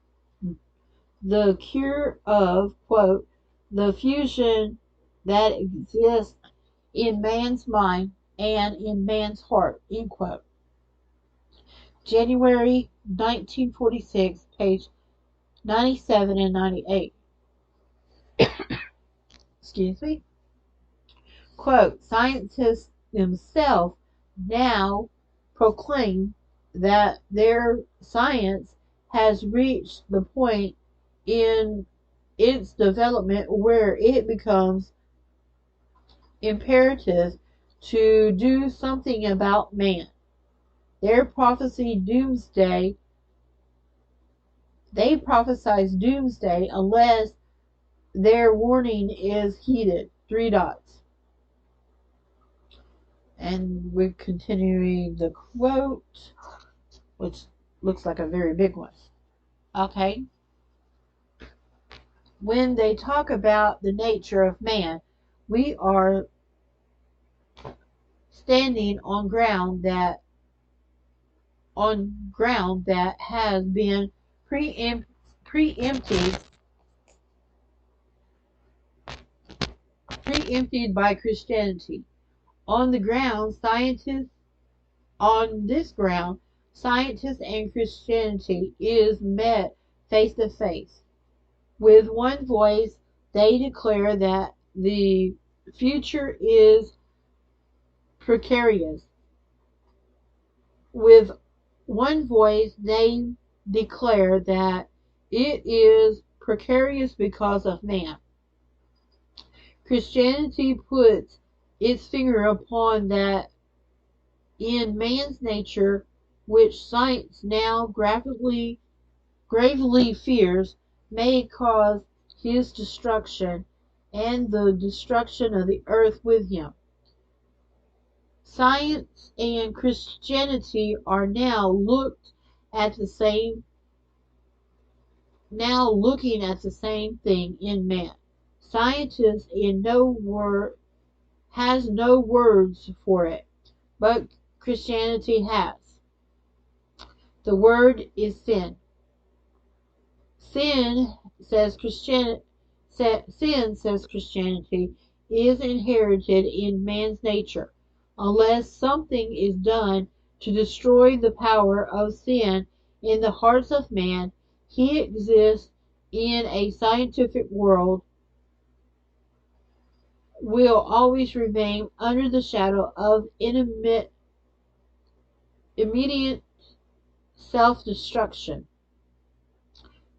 The cure of, quote, the fusion that exists in man's mind and in man's heart, end quote. January 1946, page 97 and 98. Excuse me. Quote, scientists themselves now proclaim that their science has reached the point in its development where it becomes imperative to do something about man. Their prophecy doomsday They prophesize doomsday unless their warning is heeded. Three dots. And we're continuing the quote, which looks like a very big one. Okay. When they talk about the nature of man, we are standing on ground that has been preempted preempted by Christianity. On the ground, scientists On this ground, scientists and Christianity is met face to face. With one voice, they declare that the future is precarious. With one voice, they declare that it is precarious because of man. Christianity puts its finger upon that in man's nature, which science now gravely fears may cause his destruction and the destruction of the earth with him. Science and Christianity are now looking at the same thing in man. Scientists has no words for it, but Christianity has. The word is sin. Sin, says Christianity, is inherited in man's nature. Unless something is done to destroy the power of sin in the hearts of man, he exists in a scientific world will always remain under the shadow of immediate self-destruction,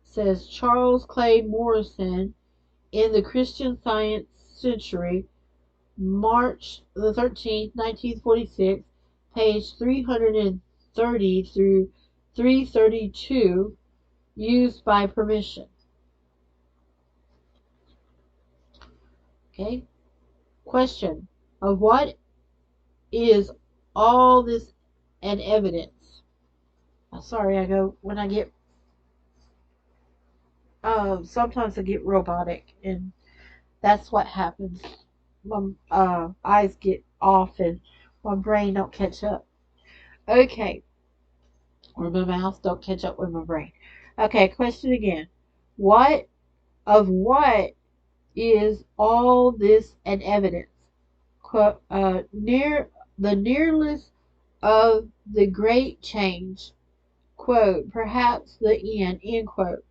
says Charles Clay Morrison in the Christian Science Century, March the 13th, 1946, page 330 through 332, used by permission. Okay. Question of what is all this an evidence? Sorry, sometimes I get robotic, and that's what happens. My eyes get off and my brain don't catch up. Okay. Or my mouth don't catch up with my brain. Okay, question again. What is all this an evidence? Near the nearness of the great change. Quote, perhaps the end quote.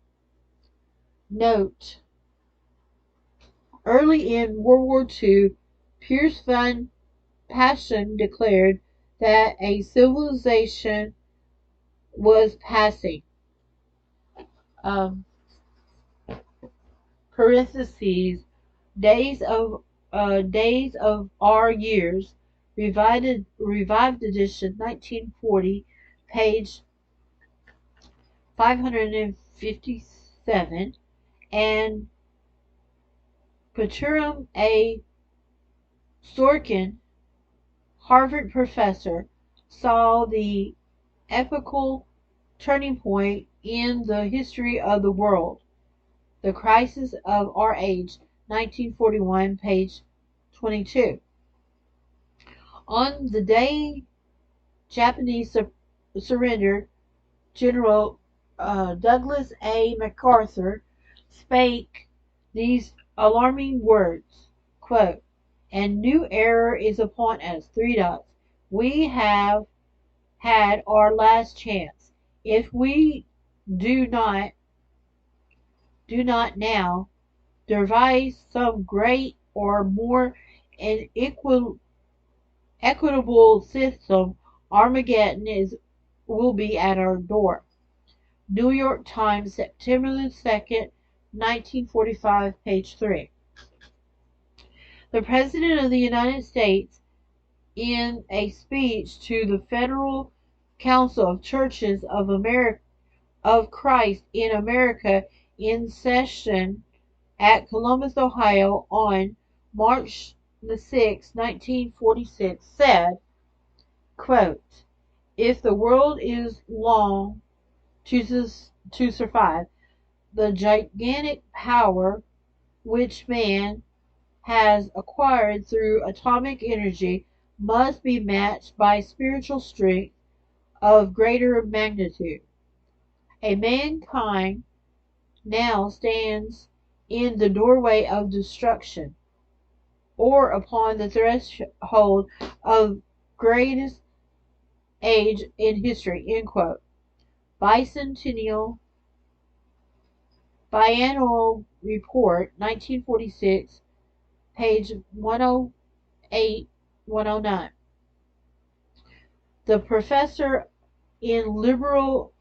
Note, early in World War II, Piers van Paschen declared that a civilization was passing. Um, parentheses, days of our years, revived edition, 1940, page 557, and Peturum A. Sorkin, Harvard professor, saw the epochal turning point in the history of the world. The Crisis of Our Age, 1941, page 22. On the day Japanese surrendered, General Douglas A. MacArthur spake these alarming words, quote, "And new error is upon us, three dots. We have had our last chance. If we do not now devise some great or more equitable system, Armageddon will be at our door. New York Times, September the 2nd, 1945, page 3. The President of the United States, in a speech to the Federal Council of Churches of Christ in America in session at Columbus, Ohio on March the 6th, 1946, said, quote, "If the world is long to survive, the gigantic power which man has acquired through atomic energy must be matched by spiritual strength of greater magnitude. A mankind now stands in the doorway of destruction, or upon the threshold of greatest age in history." End quote. Bicentennial Biennial Report, 1946, page 108, 109. The professor in liberal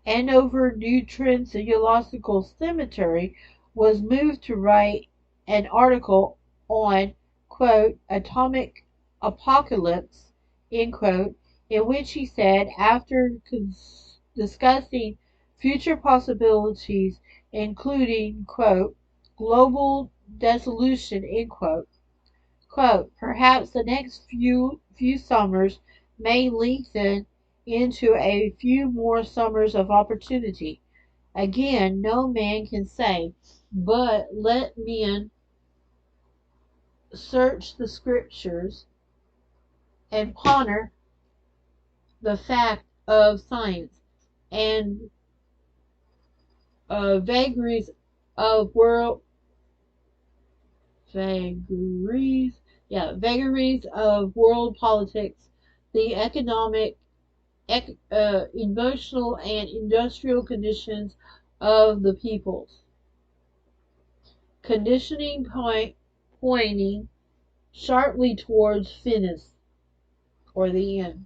Andover Lutheran Theological Seminary was moved to write an article on, quote, "atomic apocalypse," end quote, in which he said, after discussing future possibilities, including, quote, "global dissolution," end quote, "perhaps the next few summers may lengthen into a few more summers of opportunity. Again, no man can say, but let men search the scriptures and ponder the fact of science and vagaries of world politics, the economic, emotional, and industrial conditions of the peoples. Conditioning pointing sharply towards finis, or the end.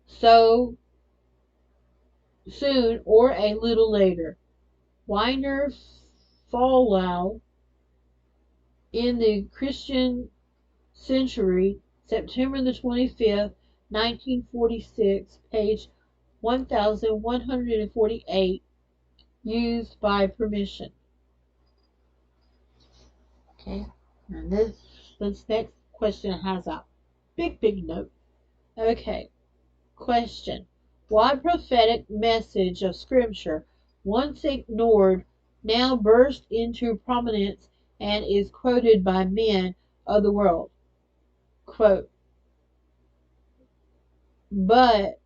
So soon or a little later. Weiner Fallow in the Christian Century, September the 25th, 1946, page 1148, used by permission. Okay, and this next question has a big note. Okay, question. What prophetic message of Scripture, once ignored, now bursts into prominence and is quoted by men of the world? Quote, "But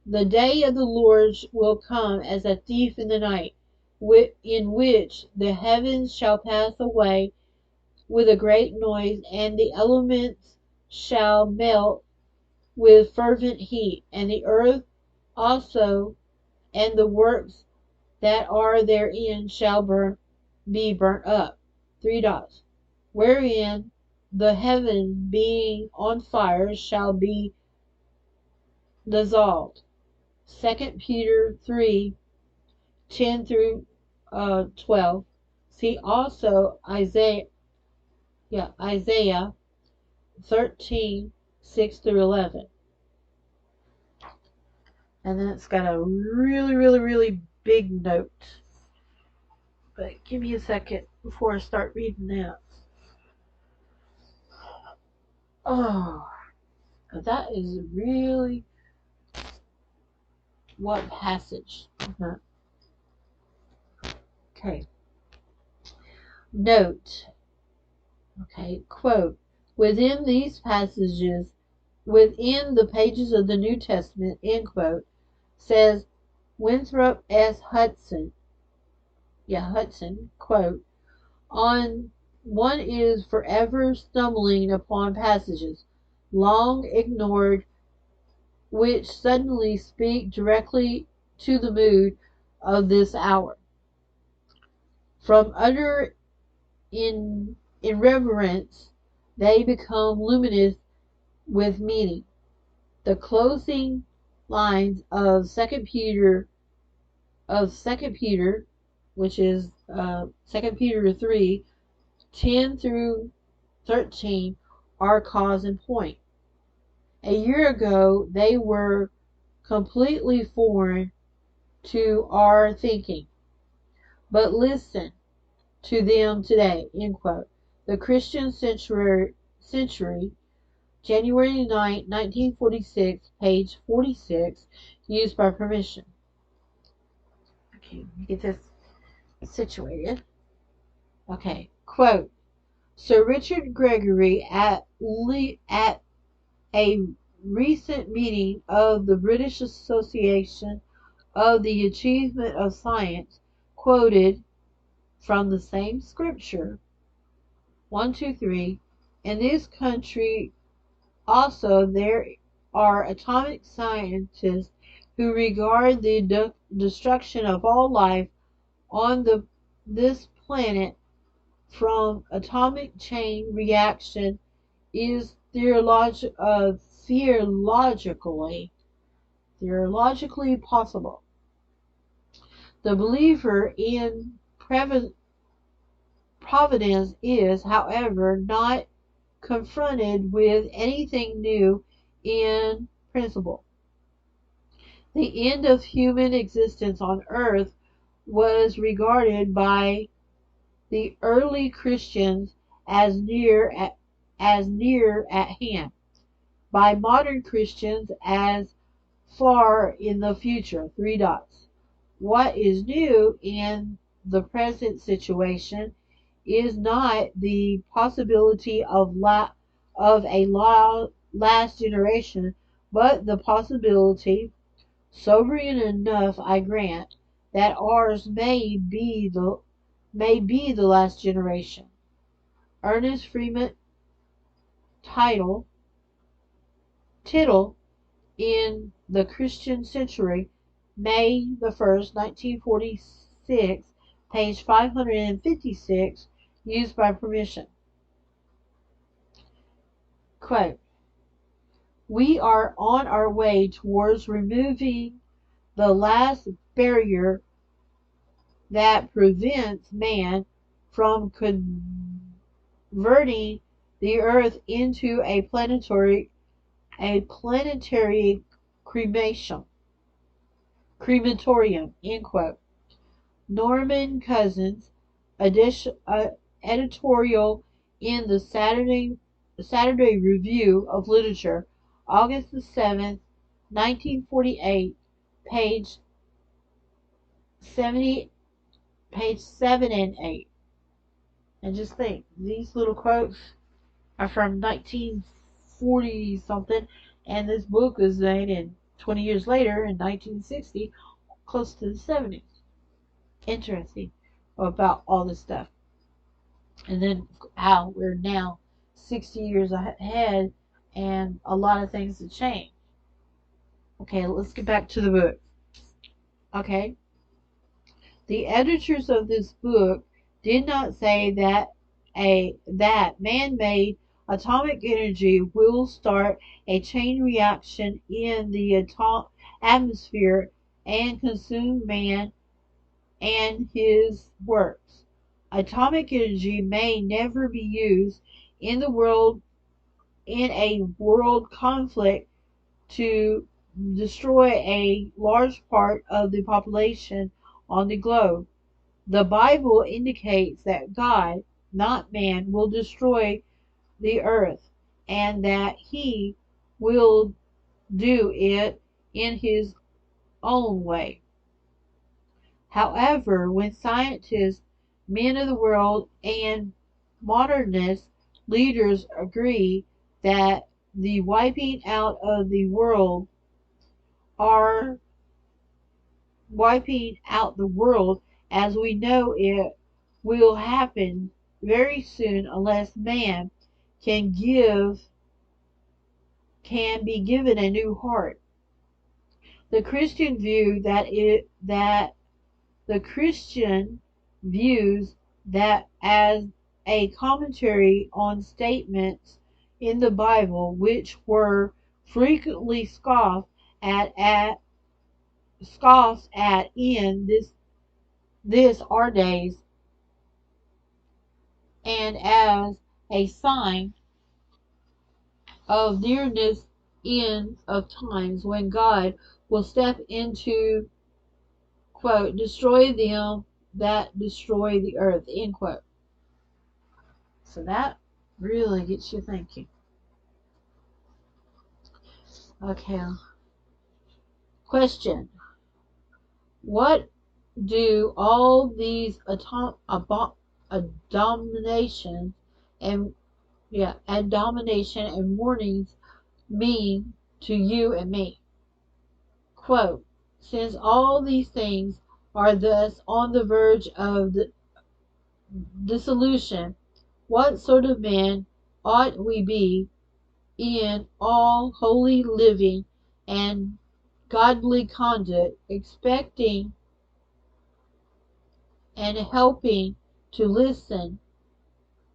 the day of the Lord will come as a thief in the night, in which the heavens shall pass away with a great noise, and the elements shall melt with fervent heat, and the earth also and the works that are therein shall be burnt up." Three dots. "Wherein the heaven being on fire shall be dissolved." 2 Peter 3:10 through 12. See also Isaiah 13:6 through 11. And then it's got a really big note. But give me a second before I start reading that. Oh, that is really what passage. Okay. Note. Okay, quote. Within these passages, within the pages of the New Testament, end quote, says Winthrop S. Hudson, quote, one is forever stumbling upon passages long ignored which suddenly speak directly to the mood of this hour. From utter irreverence, they become luminous with meaning. The closing lines of Second Peter, which is 2 Peter 3:10 through 13, are cause and point. A year ago, they were completely foreign to our thinking. But listen to them today. End quote. The Christian Century, January 9, 1946, page 46, used by permission. Okay, let me get this situated. Okay, quote. Sir Richard Gregory at a recent meeting of the British Association of the Achievement of Science quoted from the same scripture, 1, 2, 3. In this country also there are atomic scientists who regard the destruction of all life on this planet from atomic chain reaction is theologically possible. The believer in providence is, however, not confronted with anything new in principle. The end of human existence on earth was regarded by the early Christians as near at hand, by modern Christians as far in the future. Three dots. What is new in the present situation is not the possibility of a last generation, but the possibility, sobering enough I grant, that ours may be the last generation. Ernest Freeman Tittle in the Christian Century, May 1, 1946, page 556, used by permission. Quote, we are on our way towards removing the last barrier that prevents man from converting the earth into a planetary crematorium, end quote. Norman Cousins, editorial in the Saturday Review of Literature, August 7, 1948, page 70, page 7 and 8. And just think, these little quotes are from 1940 something, and this book was made in 20 years later in 1960, close to the 70s. Interesting about all this stuff. And then how we're now 60 years ahead and a lot of things have changed. Okay, let's get back to the book. Okay. The editors of this book did not say that man-made atomic energy will start a chain reaction in the atmosphere and consume man and his works. Atomic energy may never be used in a world conflict to destroy a large part of the population on the globe. The Bible indicates that God, not man, will destroy the earth, and that he will do it in his own way. However, when scientists, men of the world, and modernist leaders agree that the wiping out of the world are wiping out the world as we know it will happen very soon unless man can be given a new heart. The Christian view the Christian views that as a commentary on statements in the Bible which were frequently scoffed at in this our days, and as a sign of nearness end of times when God will step into, quote, destroy them that destroy the earth, end quote. So that really gets you thinking. Okay. Question. What do all these abominations and abomination and warnings mean to you and me? Quote, since all these things are thus on the verge of dissolution, what sort of men ought we be in all holy living and godly conduct, expecting and helping to listen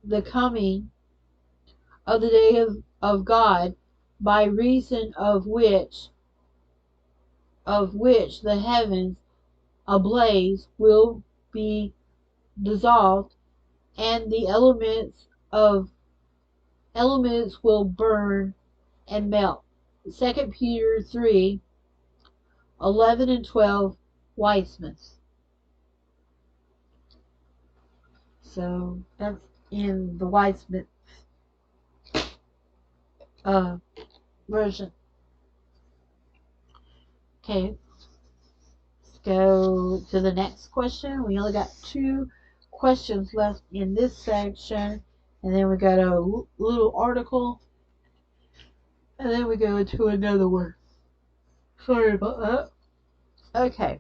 the coming of the day of God, by reason of which the heavens ablaze will be dissolved, and the elements will burn and melt. 2 Peter 3:11 and 12, Weismith. So that's in the Weismith version. Okay, let's go to the next question. We only got 2 questions left in this section, and then we got a little article, and then we go to another one. Sorry about that. Okay.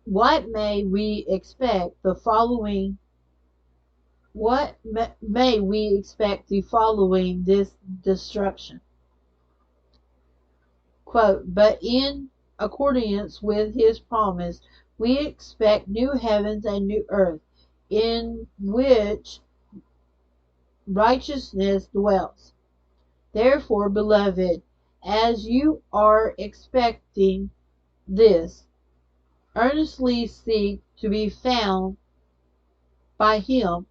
What may we expect the following this destruction? Quote, but in accordance with his promise, we expect new heavens and new earth, in which righteousness dwells. Therefore, beloved, as you are expecting this, earnestly seek to be found by him,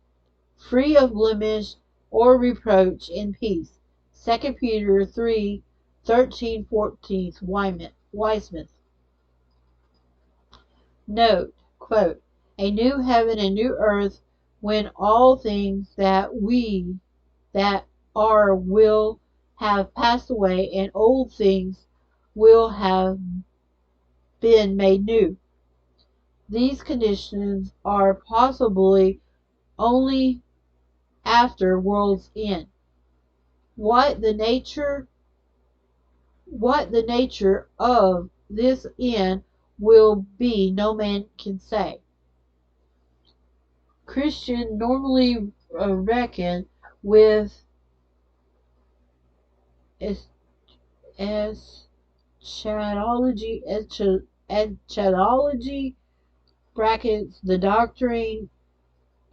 free of blemish or reproach, in peace. 2 Peter 3:13-14, Weismith. Note, quote, a new heaven and new earth, when all things that are will have passed away, and old things will have been made new. These conditions are possibly only after world's end. What the nature of this end will be, no man can say. Christians normally reckon with eschatology, brackets, the doctrine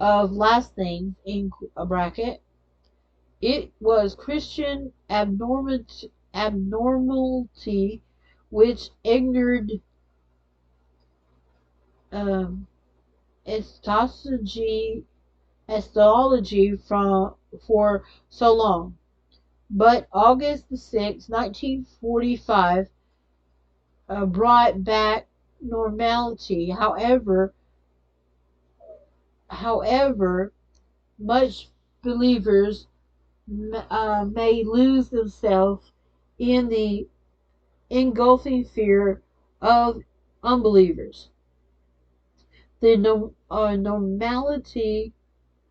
of last things, in a bracket. It was Christian abnormality which ignored eschatology for so long. But August 6, 1945, brought back normality. However, much believers may lose themselves in the engulfing fear of unbelievers. The normality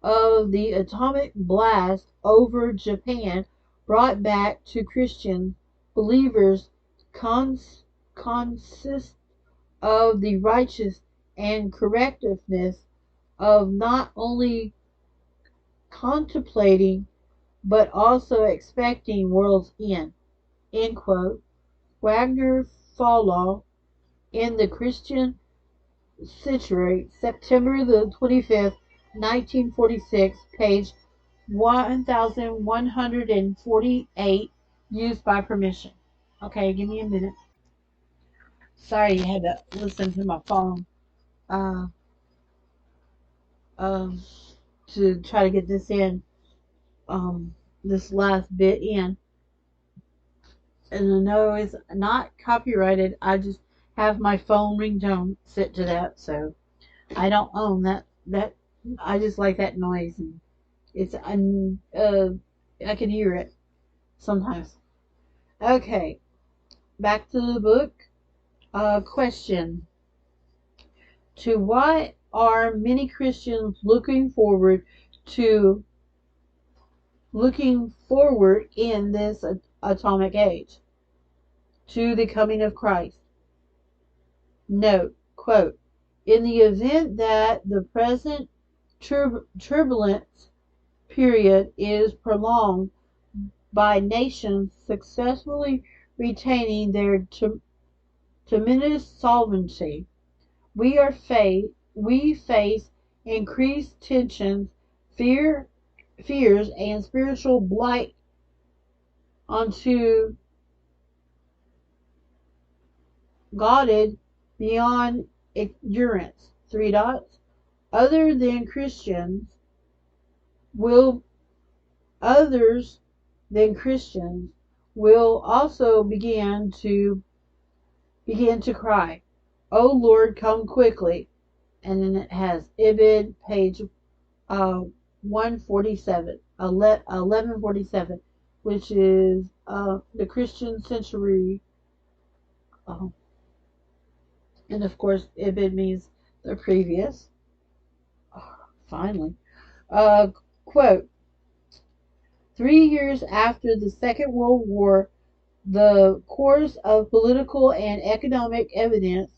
of the atomic blast over Japan brought back to Christian believers consist of the righteous and correctiveness of not only contemplating but also expecting world's end. End quote. Wagner Fallow in the Christian century, September the 25th, 1946, page 1148, used by permission. Okay, give me a minute. Sorry, I had to listen to my phone uh, um, to try to get this in, this last bit in. And I know it's not copyrighted. I just have my phone ringtone set to that, so I don't own that. I just like that noise, and it's I can hear it sometimes. Okay, back to the book. Question: to what are many Christians to looking forward in this atomic age? To the coming of Christ. Note, quote, in the event that the present turbulent period is prolonged by nations successfully retaining their tremendous sovereignty, we face increased tensions, fears, and spiritual blight onto guarded beyond endurance. Three dots. Other than Christians will others than Christians will also begin to cry, "O Lord, come quickly!" And then it has Ibid, page 147, 1147, which is the Christian century. Uh, and of course, Ibid means the previous. Finally. Uh, quote, 3 years after the Second World War, the course of political and economic evidence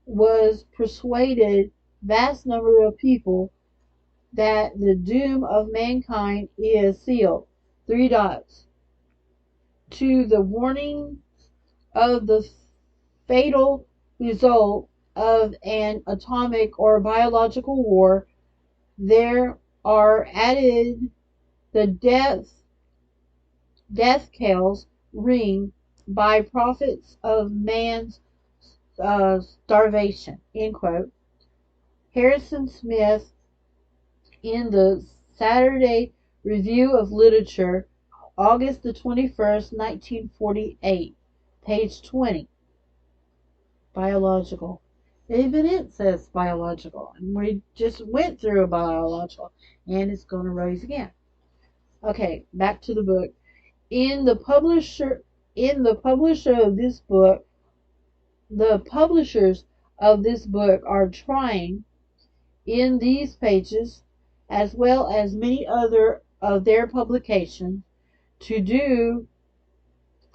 was persuaded vast number of people that the doom of mankind is sealed. Three dots. To the warning of the fatal result of an atomic or biological war, there are added the death calls ring by prophets of man's starvation. End quote. Harrison Smith in the Saturday Review of Literature, August the 21st, 1948, page 20. Biological. Even it says biological, and we just went through a biological, and it's going to rise again. Okay, back to the book. In the publisher of this book, the publishers of this book are trying in these pages, as well as many other of their publications, to do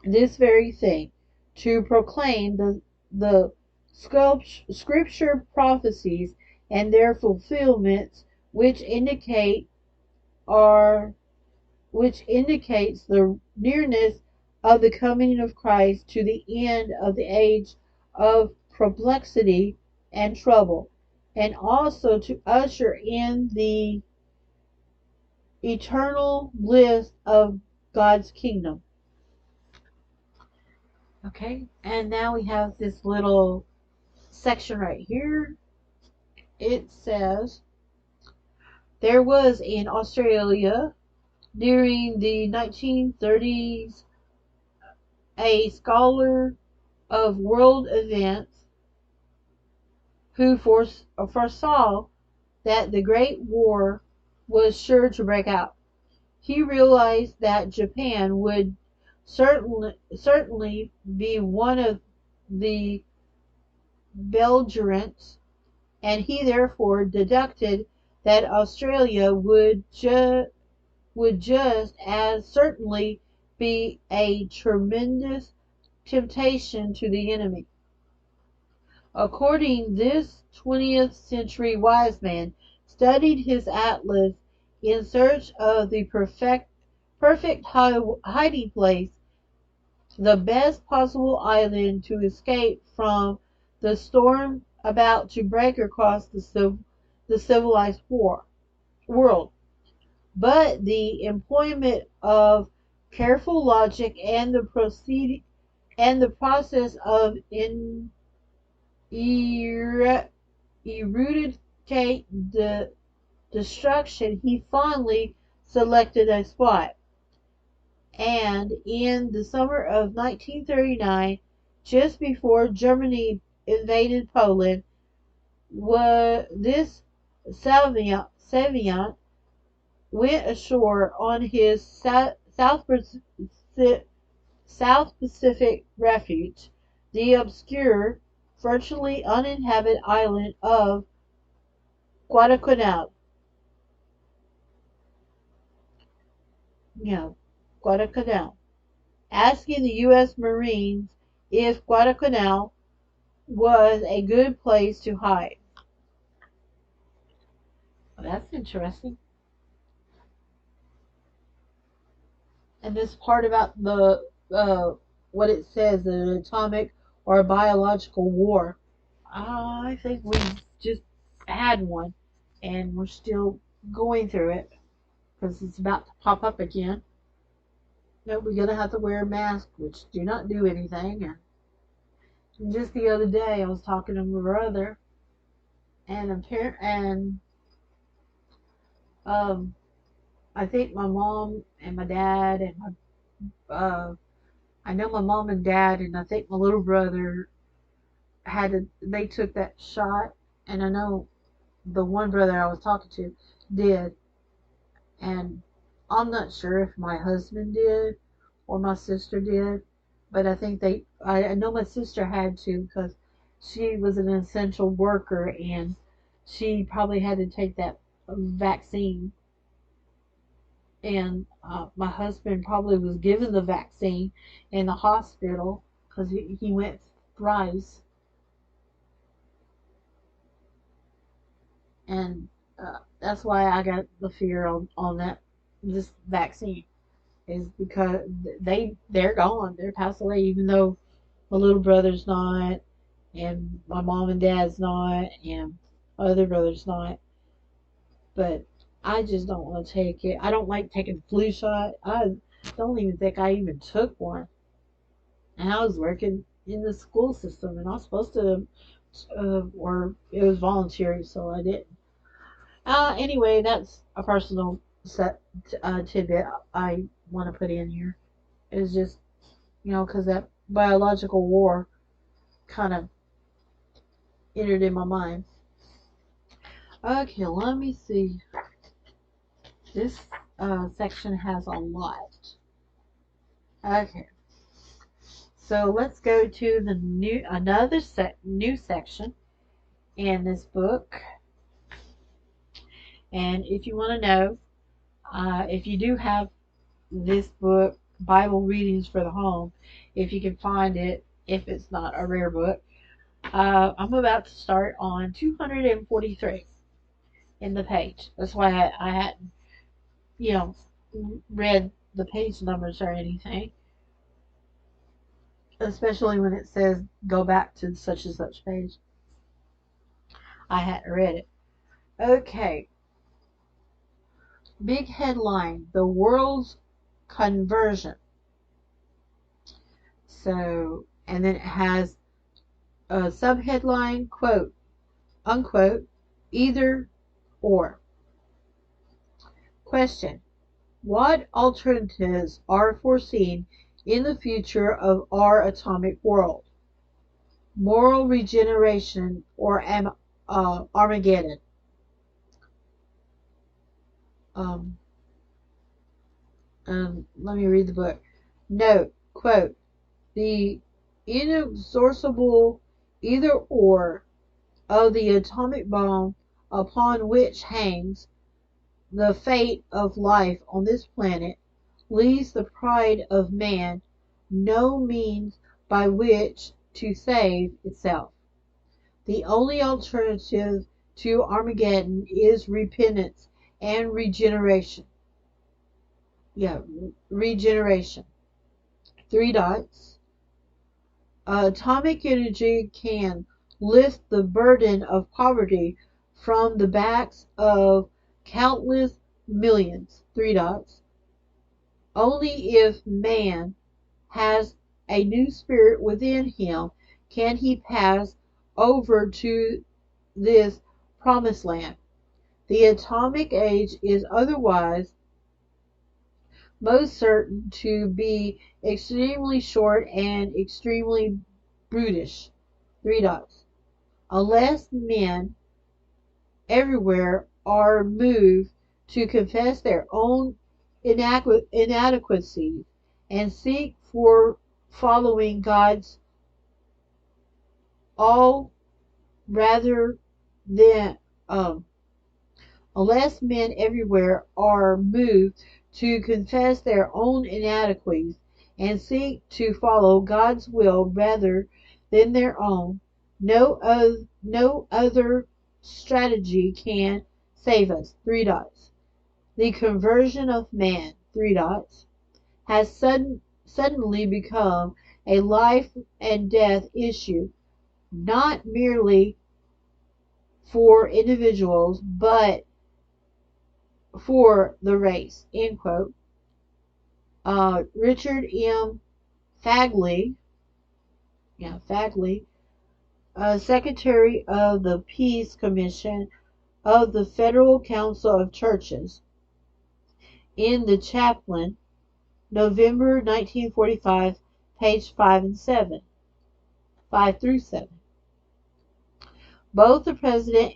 this very thing, to proclaim the scripture prophecies and their fulfillments, which are indicates the nearness of the coming of Christ to the end of the age of perplexity and trouble, and also to usher in the eternal bliss of God's kingdom. Okay, and now we have this little section right here. It says, there was in Australia during the 1930s a scholar of world events who foresaw that the Great War was sure to break out. He realized that Japan would certainly be one of the belligerents, and he therefore deducted that Australia would just as certainly be a tremendous temptation to the enemy. According, this 20th century wise man studied his atlas in search of the perfect hiding place, the best possible island to escape from the storm about to break across the civilized world. But the employment of careful logic and the process of eradicate the destruction, he finally selected a spot. And in the summer of 1939, just before Germany invaded Poland, this Savant went ashore on his South Pacific refuge, the obscure, virtually uninhabited island of Guadalcanal. You know, Guadalcanal, asking the U.S. Marines if Guadalcanal was a good place to hide. Well, that's interesting. And this part about the what it says, an atomic or biological war. I think we just had one, and we're still going through it because it's about to pop up again. You know, we're gonna have to wear a mask, which do not do anything. And just the other day, I was talking to my brother, and um, I think my mom and my dad and I know my mom and dad, and I think my little brother they took that shot, and I know the one brother I was talking to did, and I'm not sure if my husband did or my sister did, but I think I know my sister had to because she was an essential worker and she probably had to take that vaccine. And my husband probably was given the vaccine in the hospital because he went thrice. And that's why I got the fear on this vaccine is because they're gone, they're passed away, even though my little brother's not, and my mom and dad's not, and my other brother's not. But I just don't want to take it. I don't like taking the flu shot. I don't even think I even took one. And I was working in the school system, and I was supposed to, or it was voluntary, so I didn't. Anyway, that's a personal tidbit I want to put in here. It's just, because that biological war kind of entered in my mind. Okay, let me see. This section has a lot. Okay, so let's go to the new section in this book. And if you want to know, if you do have this book, Bible Readings for the Home, if you can find it, if it's not a rare book, I'm about to start on 243 in the page. That's why I hadn't, read the page numbers or anything, especially when it says go back to such and such page. I hadn't read it. Okay. Big headline, the world's conversion. So, and then it has a subheadline, quote, unquote, either or. Question, what alternatives are foreseen in the future of our atomic world? Moral regeneration or Armageddon? Let me read the book. Note, quote, the inexorable either or of the atomic bomb upon which hangs the fate of life on this planet leaves the pride of man no means by which to save itself. The only alternative to Armageddon is repentance and regeneration. Yeah, regeneration. 3 dots. Atomic energy can lift the burden of poverty from the backs of countless millions. Three dots. Only if man has a new spirit within him can he pass over to this promised land. The atomic age is otherwise most certain to be extremely short and extremely brutish. Three dots. Unless men everywhere are moved to confess their own inadequacies and seek for following God's all rather than unless men everywhere are moved to confess their own inadequacies and seek to follow God's will rather than their own, no other strategy can save us. Three dots. The conversion of man. Three dots. Has suddenly become a life and death issue, not merely for individuals, but for the race. End quote. Richard M. Fagley, Fagley, Secretary of the Peace Commission of the Federal Council of Churches, in the Chaplain, November 1945, page 5 through 7. Both the President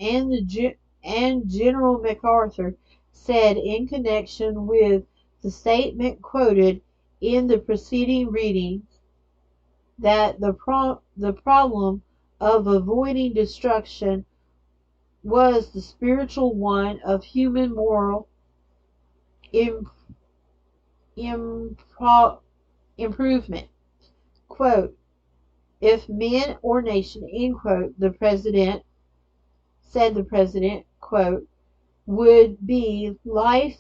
and General MacArthur said in connection with the statement quoted in the preceding readings that the problem of avoiding destruction was the spiritual one of human moral improvement. Quote, if men or nation, end quote, the President, quote, would be life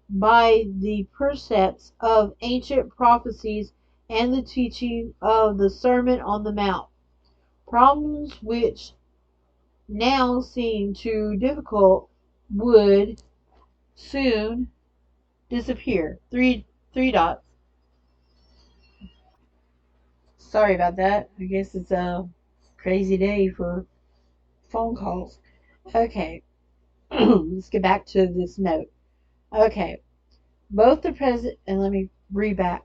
by the precepts of ancient prophecies and the teaching of the Sermon on the Mount. Problems which now seem too difficult would soon disappear. Three dots. Sorry about that. I guess it's a crazy day for phone calls. Okay, let's get back to this note. Okay, both the president, and let me rewind.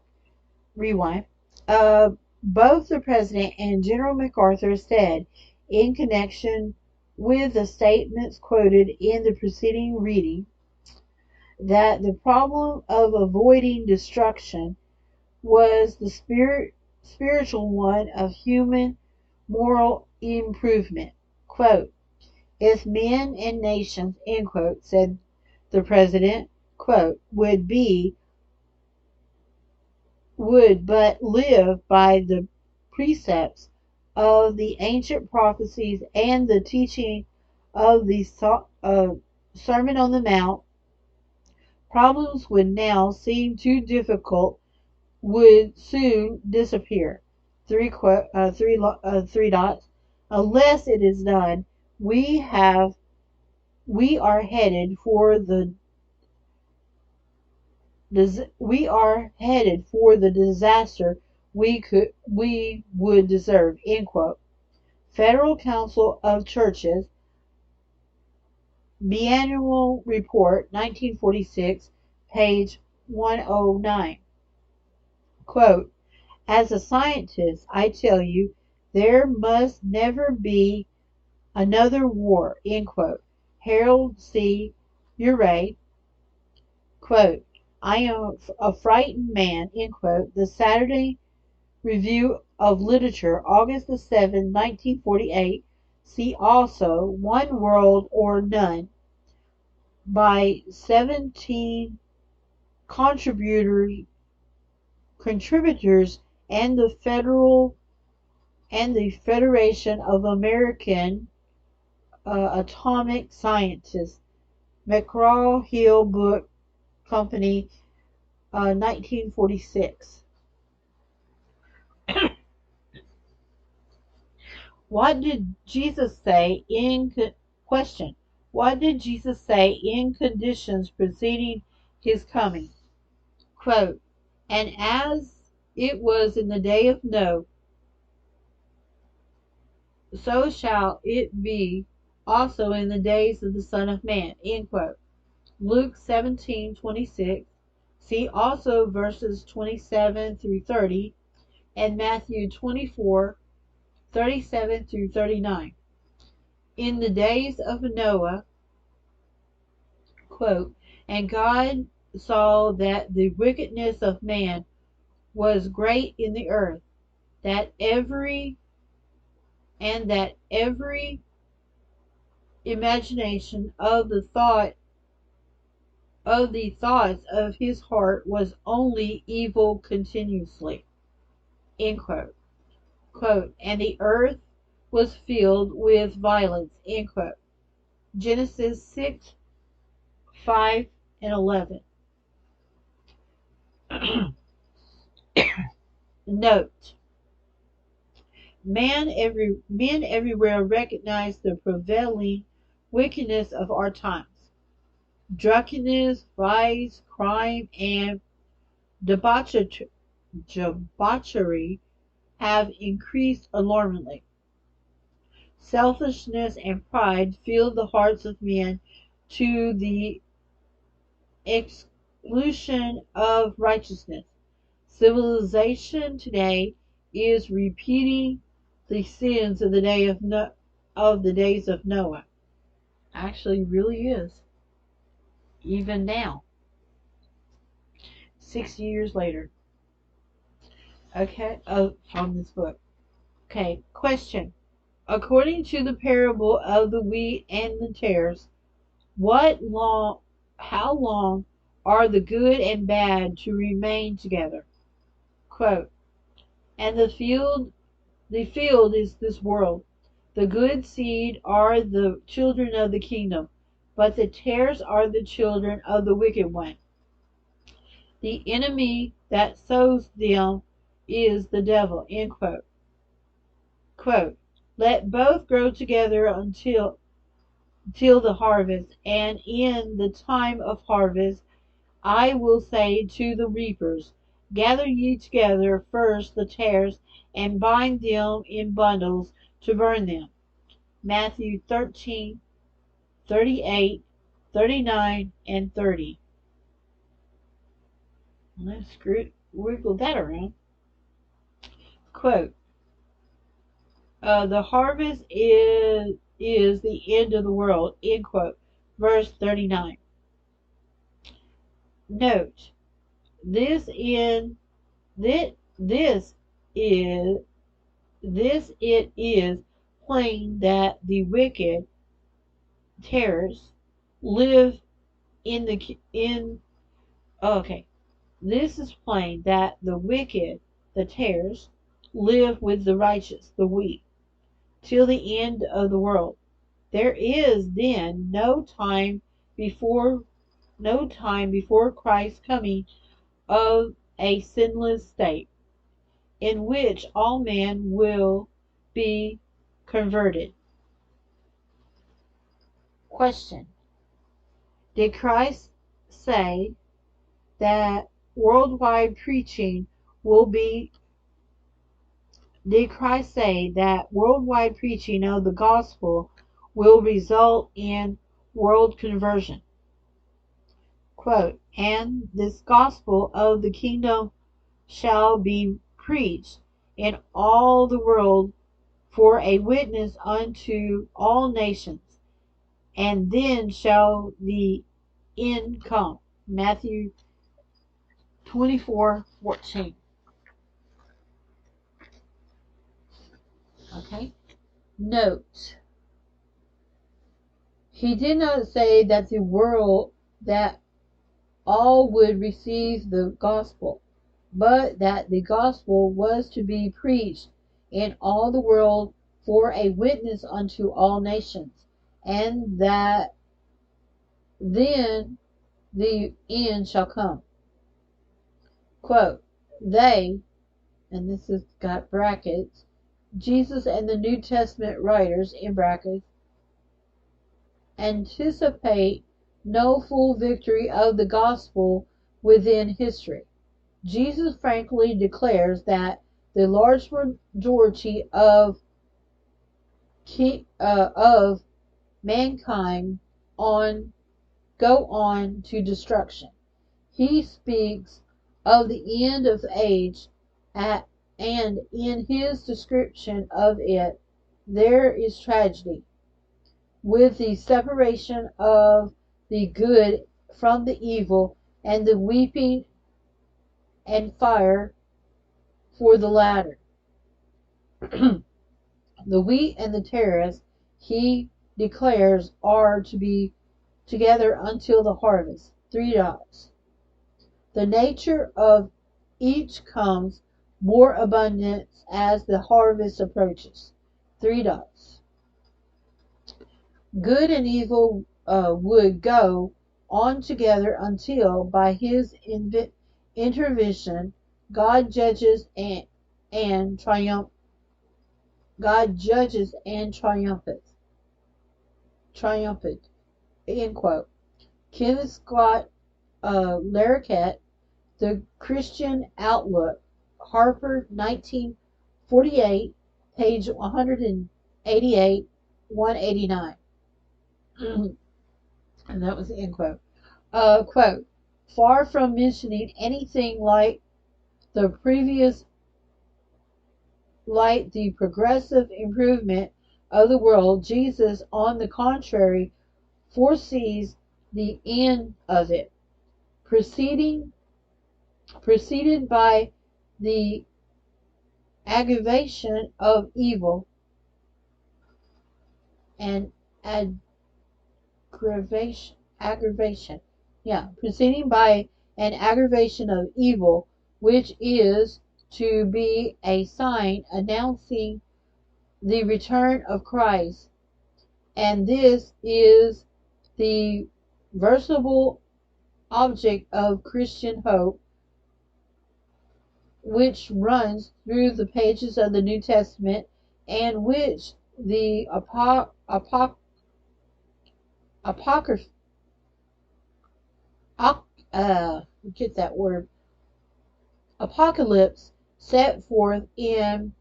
Both the president and General MacArthur said, in connection with the statements quoted in the preceding reading, that the problem of avoiding destruction was the spiritual one of human moral improvement. Quote, if men and nations, end quote, said the president, quote, would but live by the precepts of the ancient prophecies and the teaching of the Sermon on the Mount, problems would now seem too difficult would soon disappear. Three dots. Unless it is done, we are headed for the disaster we would deserve. End quote. Federal Council of Churches, Biannual Report, 1946, page 109. Quote, as a scientist, I tell you, there must never be another war, end quote. Harold C. Urey, quote, I am a frightened man, end quote. The Saturday Review of Literature, August the 7th, 1948. See also One World or None by 17 contributors and the Federation of American Atomic Scientists, McGraw-Hill Book Company, 1946. What did Jesus say in question? What did Jesus say in conditions preceding his coming? Quote, and as it was in the day of Noah, so shall it be also in the days of the Son of Man. End quote. Luke 17:26. See also verses 27 through 30 and Matthew 24:37 through 39. In the days of Noah, quote, and God saw that the wickedness of man was great in the earth, that every imagination of the thoughts of his heart was only evil continuously. End quote. Quote, and the earth was filled with violence. End quote. Genesis 6:5 and 11. Note: men everywhere recognize the prevailing wickedness of our times. Drunkenness, vice, crime, and debauchery have increased alarmingly. Selfishness and pride fill the hearts of men to the exclusion of righteousness. Civilization today is repeating the sins of the days of Noah. Actually, really is. Even now, 60 years later. Okay, from this book. Okay, question. According to the parable of the wheat and the tares, how long are the good and bad to remain together? Quote, and the field is this world. The good seed are the children of the kingdom, but the tares are the children of the wicked one. The enemy that sows them is the devil. End quote. Quote, let both grow together till the harvest, and in the time of harvest I will say to the reapers, gather ye together first the tares, and bind them in bundles to burn them. Matthew 13:38, 39, and 30. Let's wiggle that around. Quote, the harvest is the end of the world. End quote. Verse 39. Note, this in this is this it is plain that the wicked tares live in the in okay. This is plain that the wicked, the tares, live with the righteous, the wheat, till the end of the world. There is then no time before Christ's coming of a sinless state, in which all men will be converted. Question. Did Christ say that worldwide preaching will be Did Christ say that worldwide preaching of the gospel will result in world conversion? Quote, and this gospel of the kingdom shall be preached in all the world for a witness unto all nations, and then shall the end come. Matthew 24:14. Okay. Note, he did not say that that all would receive the gospel, but that the gospel was to be preached in all the world for a witness unto all nations, and that then the end shall come. Quote, they, and this has got brackets, Jesus and the New Testament writers, in brackets, anticipate no full victory of the gospel within history. Jesus frankly declares that the large majority of mankind on go on to destruction. He speaks of the end of age and in his description of it, there is tragedy, with the separation of the good from the evil, and the weeping and fire for the latter. The wheat and the tares, he declares, are to be together until the harvest. Three dots. The nature of each comes more abundant as the harvest approaches. Three dots. Good and evil would go on together until, by his intervention, God judges and triumph. God judges and triumphant. Triumphant. End quote. Kenneth Scott Larroquette, The Christian Outlook, Harper, 1948, page 188, 189. And that was the end quote. Quote, far from mentioning anything the the progressive improvement of the world, Jesus, on the contrary, foresees the end of it, preceded by the aggravation of evil and aggravation, preceding by an aggravation of evil, which is to be a sign announcing the return of Christ, and this is the veritable object of Christian hope, which runs through the pages of the New Testament, and which the apocrypha, get that word, apocalypse, set forth in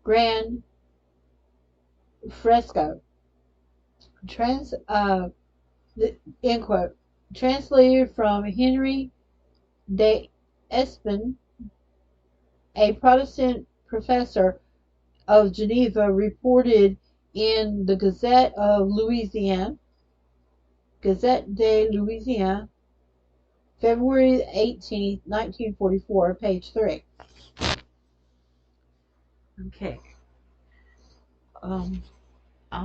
grand fresco. End quote. Translated from Henry de Espin, a Protestant professor of Geneva, reported in the Gazette de Louisiane, February 18th, 1944, page 3. Okay. I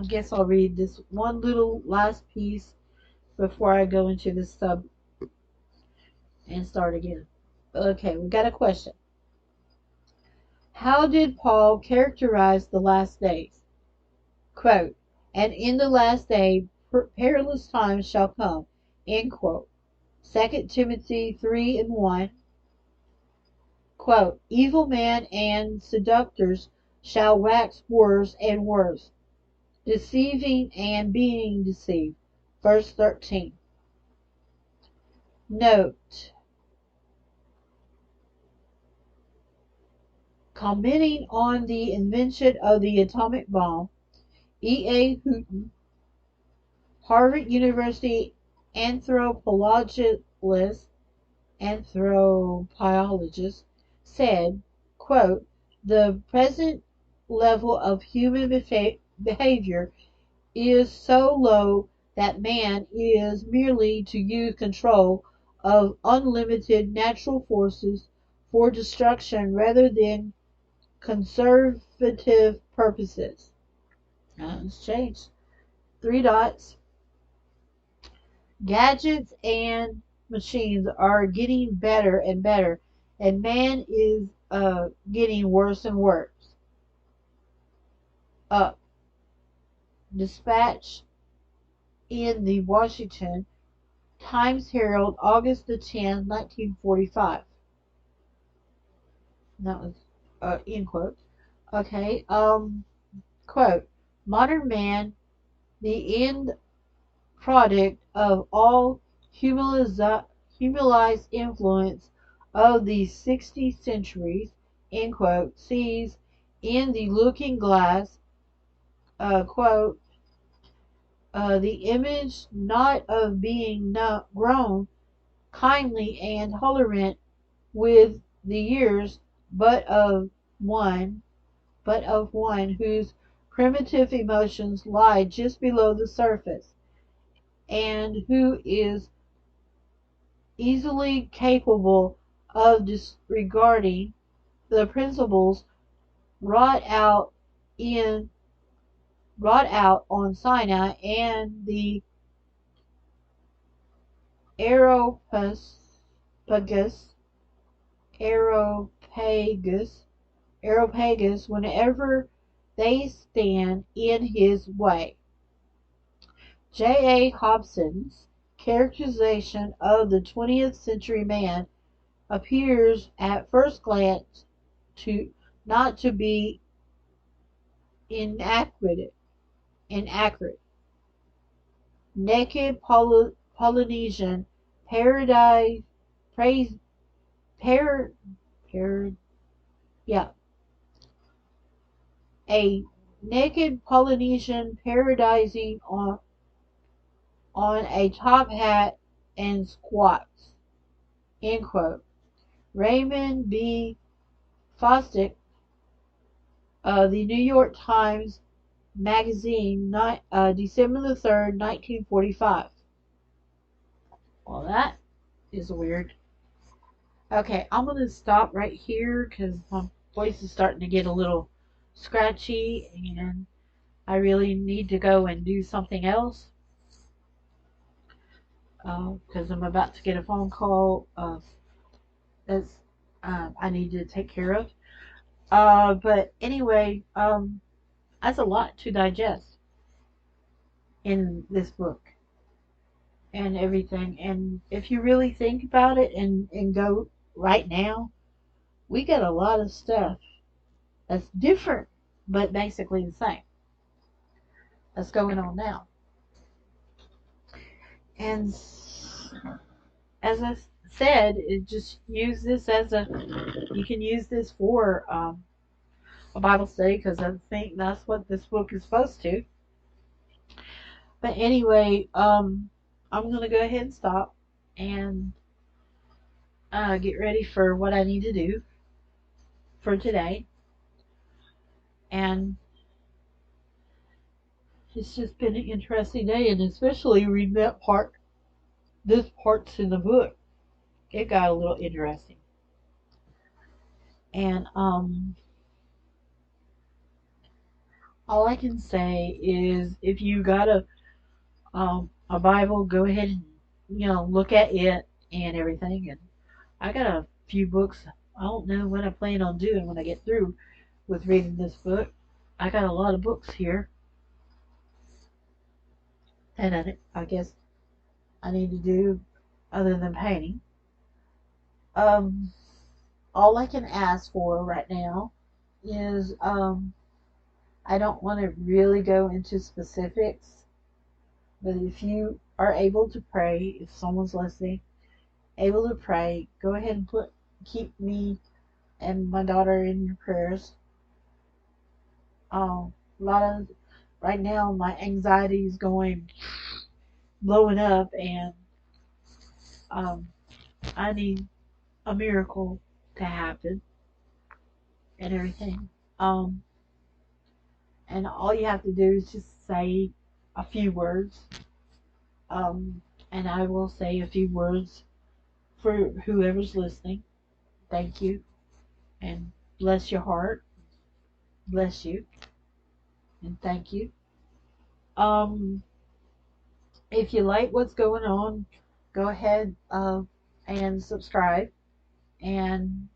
guess I'll read this one little last piece before I go into the sub and start again. Okay, we got a question. How did Paul characterize the last days? Quote, and in the last day perilous times shall come. End quote. 2 Timothy 3 and 1. Quote, evil men and seductors shall wax worse and worse, deceiving and being deceived. Verse 13. Note, commenting on the invention of the atomic bomb, E.A. Houghton, Harvard University anthropologist, said, quote, the present level of human behavior is so low that man is merely to use control of unlimited natural forces for destruction rather than conservative purposes. It's changed. Three dots. Gadgets and machines are getting better and better, and man is getting worse and worse. Up. Dispatch in the Washington Times-Herald, August the 10th, 1945. That was end quote. Okay. Quote: Modern man, the end product of all humanized influence of the 60 centuries, end quote, sees in the looking glass, quote, the image not of being not grown kindly and tolerant with the years, but of one, whose primitive emotions lie just below the surface, and who is easily capable of disregarding the principles wrought out in wrought out on Sinai and the Areopagus, Areopagus, Areopagus whenever they stand in his way. J. A. Hobson's characterization of the 20th century man appears at first glance to not to be inaccurate. inaccurate. Naked Polynesian paradise praise par, par yeah, a naked Polynesian paradising on a top hat and squats. End quote. Raymond B. Fosdick, the New York Times Magazine, December the 3rd, 1945. Well, that is weird. Okay, I'm going to stop right here because my voice is starting to get a little scratchy and I really need to go and do something else because I'm about to get a phone call that's I need to take care of. But anyway, that's a lot to digest in this book and everything. And if you really think about it and go right now, we get a lot of stuff that's different, but basically the same that's going on now. And as I said, it just use this as you can use this for a Bible study because I think that's what this book is supposed to. But anyway, I'm going to go ahead and stop and get ready for what I need to do for today. And it's just been an interesting day, and especially reading this part's in the book. It got a little interesting. And all I can say is if you got a Bible, go ahead and look at it and everything. And I got a few books. I don't know what I plan on doing when I get through with reading this book. I got a lot of books here, and I guess I need to do other than painting. Um, all I can ask for right now is I don't want to really go into specifics, but if you are able to pray, if someone's listening, able to pray, go ahead and keep me and my daughter in your prayers. A lot of right now my anxiety is blowing up, and um, I need a miracle to happen and everything. Um, and all you have to do is just say a few words. Um, and I will say a few words for whoever's listening. Thank you, and bless your heart. Bless you, and thank you. Um, if you like what's going on, go ahead and subscribe. And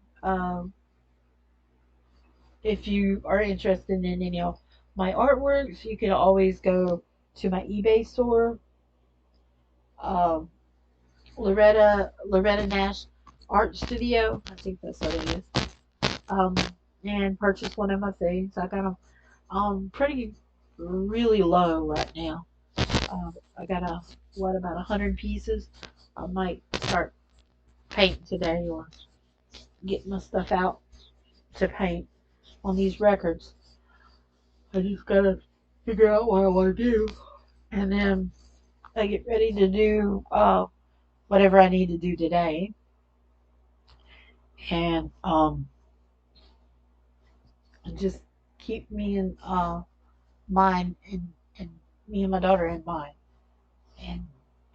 if you are interested in any of my artworks, you can always go to my eBay store, um, Loretta Nash Art Studio. I think that's what it is. Um, and purchase one of my things. I got them pretty really low right now. I got about 100 pieces. I might start painting today or get my stuff out to paint on these records. I just gotta figure out what I want to do, and then I get ready to do whatever I need to do today, and just keep me in mind, and me and my daughter in mind, and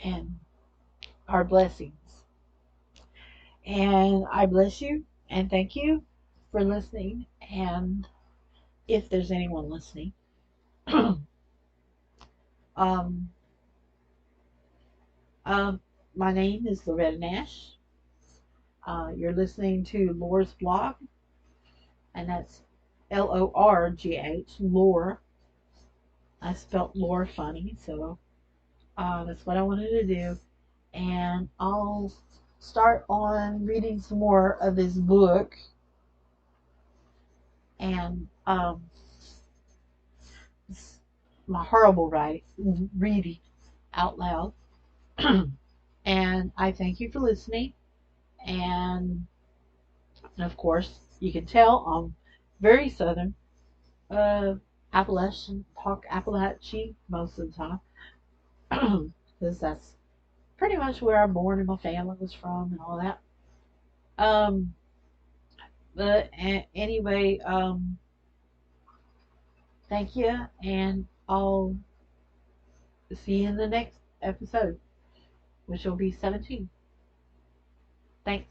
and our blessings. And I bless you and thank you for listening. And if there's anyone listening, um, um, my name is Loretta Nash. You're listening to Lore's blog, and that's Lorgh, Lore. I spelt Lore funny, so that's what I wanted to do. And I'll start on reading some more of this book, and my horrible reading out loud. And I thank you for listening. And of course, you can tell I'm very southern, uh, Appalachian, talk Appalachian most of the time, because that's pretty much where I'm born and my family was from and all that. Um, but anyway, thank you, and I'll see you in the next episode, which will be 17. Thanks.